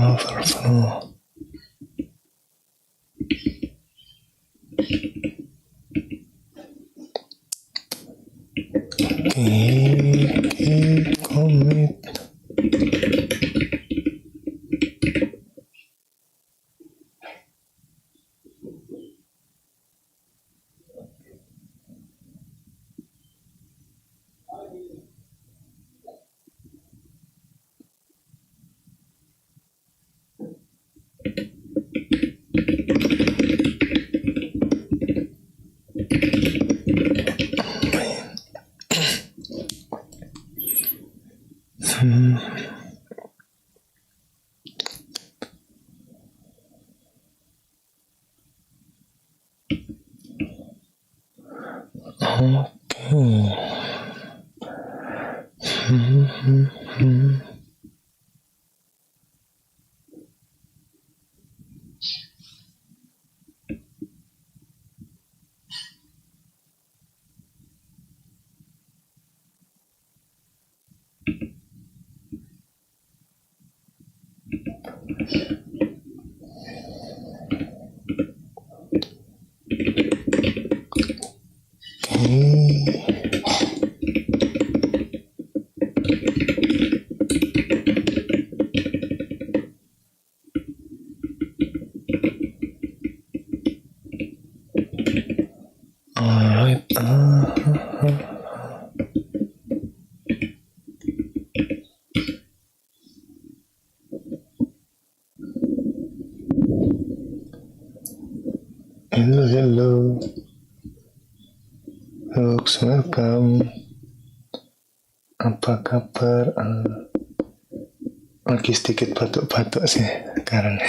overflow. Git commit. Alright, hello, folks, welcome. Apa kabar? Lagi sedikit batuk-batuk sih karena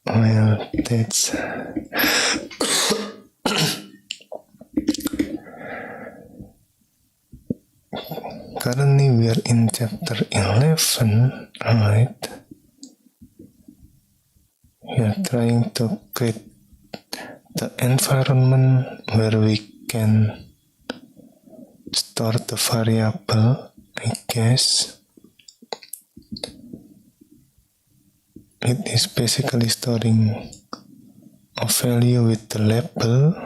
well, that's currently we are in chapter 11, right? We are trying to create the environment where we can store the variable, I guess. It is basically storing a value with the label.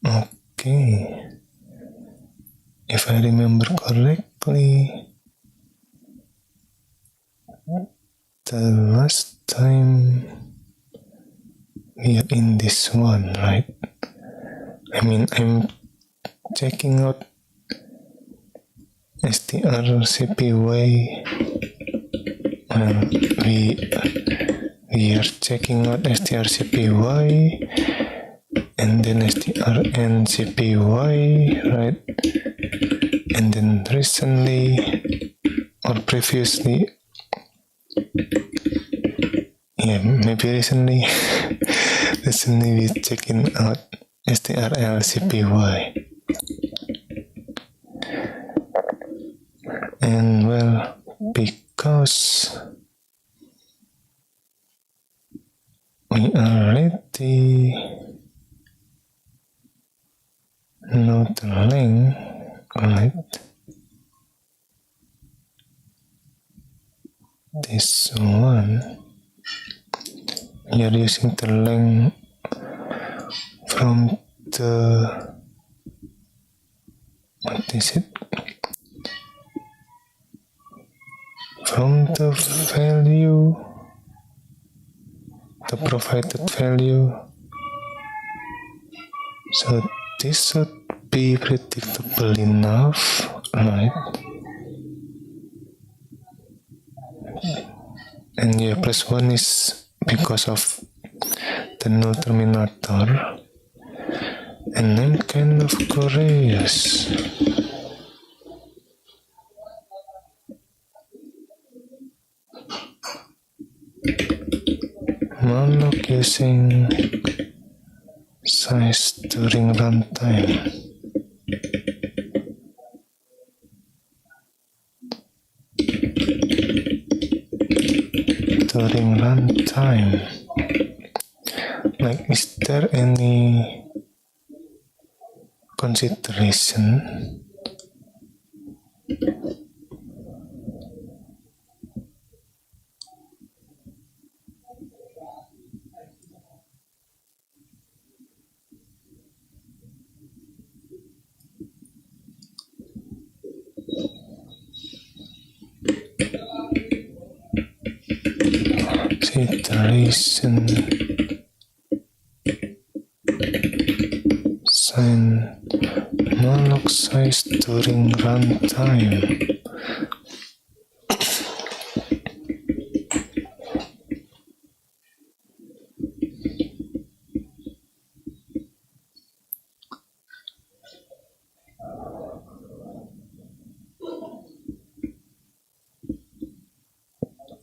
Okay. If I remember correctly, the last time we are in this one, right? I mean, I'm checking out strcpy. Well, we are checking out strcpy and then strncpy, right? And then recently or previously, maybe recently we checking out strlcpy. And well, because we already know the length, right? This one, we are using the length from the, what is it? From the value, the provided value. So this should be predictable enough, right? And yeah, plus 1 is because of the null terminator. And I'm kind of curious. Malloc using size during runtime. During runtime, like, is there any consideration. Iteration sign malloc size during runtime.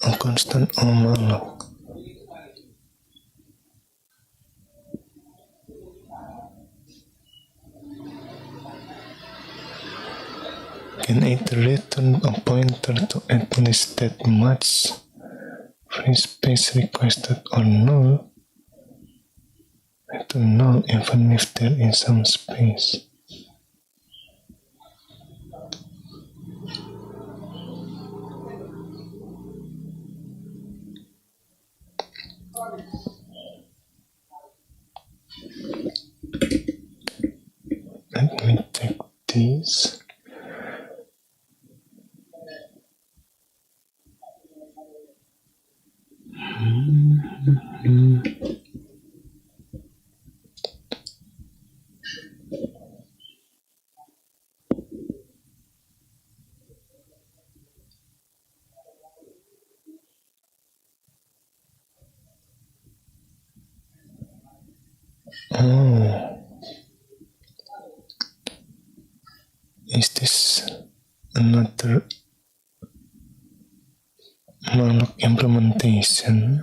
A constant malloc. Can either return a pointer to at least that much free space requested or null, return null even if there is some space. Let me check this. Oh, is this another malloc implementation?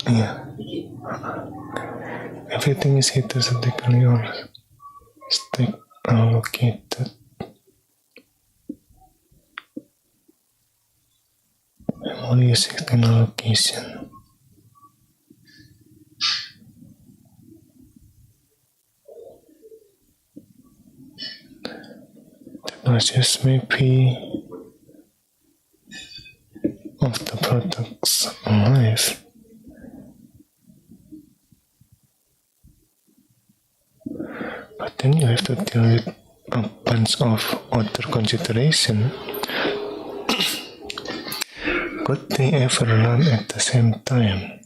Yeah, everything is heterosexually or stack allocated. Memory is an allocation. Technologies may be of the product's life. But then you have to deal with a bunch of other consideration. Could they ever run at the same time?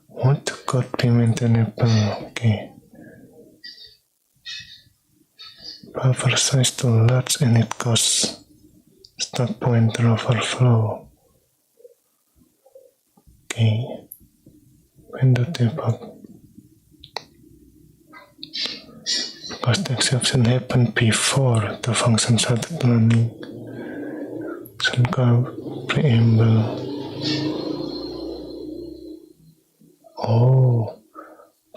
Would the code be maintainable? Okay. Buffer size too large and it causes stack pointer overflow. Okay. Window debug. Because the exception happened before the function started running. Function call preamble. Oh,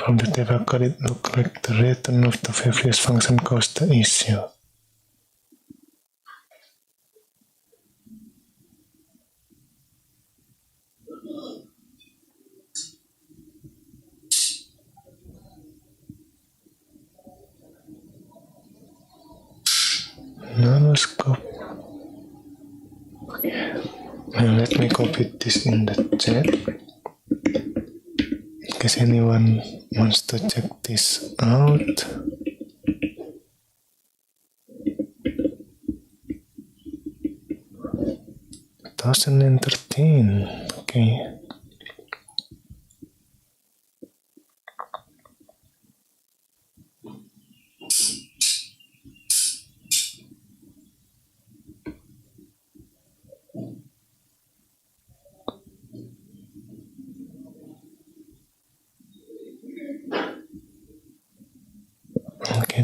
from the debugger it looked like the return of the previous function caused the issue. Nanoscope. Now let me copy this in the chat in case anyone wants to check this out. (2013). Okay.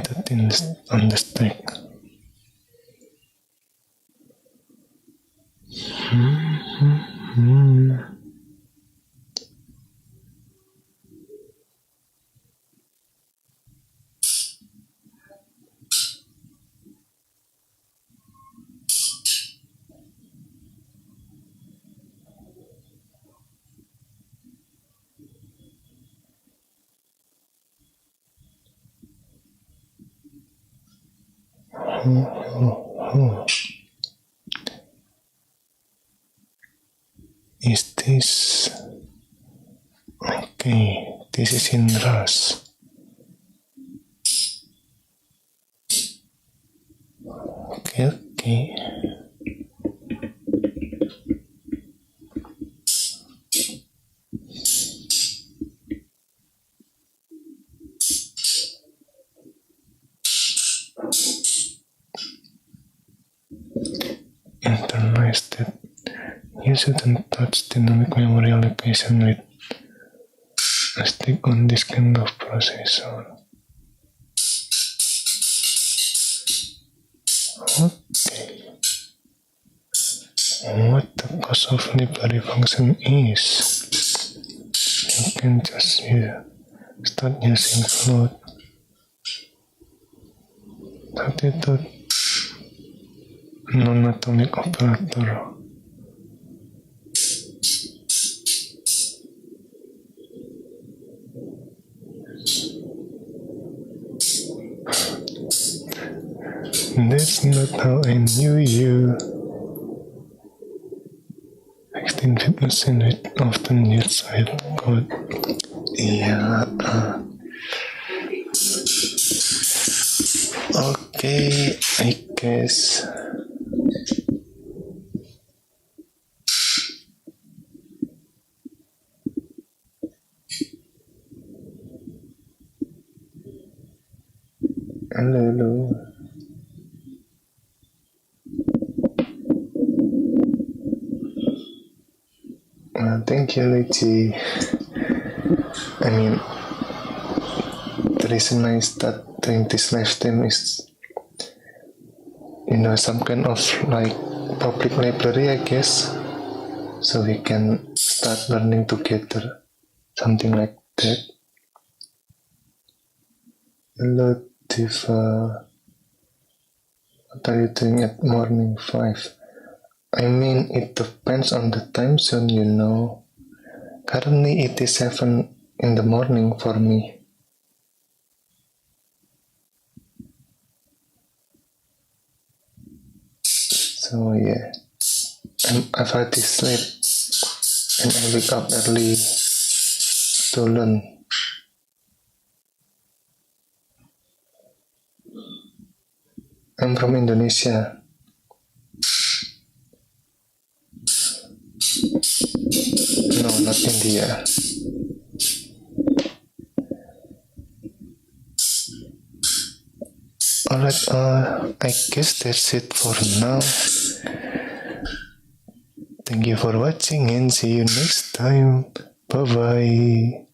that on the stack. Is this okay? This is in Rust. Okay. Internalize that you shouldn't touch dynamic memory allocation with a stick on this kind of processor. Okay. What the cost of library function is? You can just start using float. Substitute non-atomic operator. That's not how I knew you. 16-bit machine with often used side code. Yeah. Okay, I guess. Hello. Thank you, Luigi. I mean, the reason I start doing this live stream is, some kind of like public library, I guess. So we can start learning together, something like that. Hello, Tifa. What are you doing at morning 5? I mean, it depends on the time zone, Currently it is 7 in the morning for me. So yeah, I've already slept and I wake up early to learn. I'm from Indonesia. No, not India. Alright, I guess that's it for now. Thank you for watching and see you next time. Bye bye.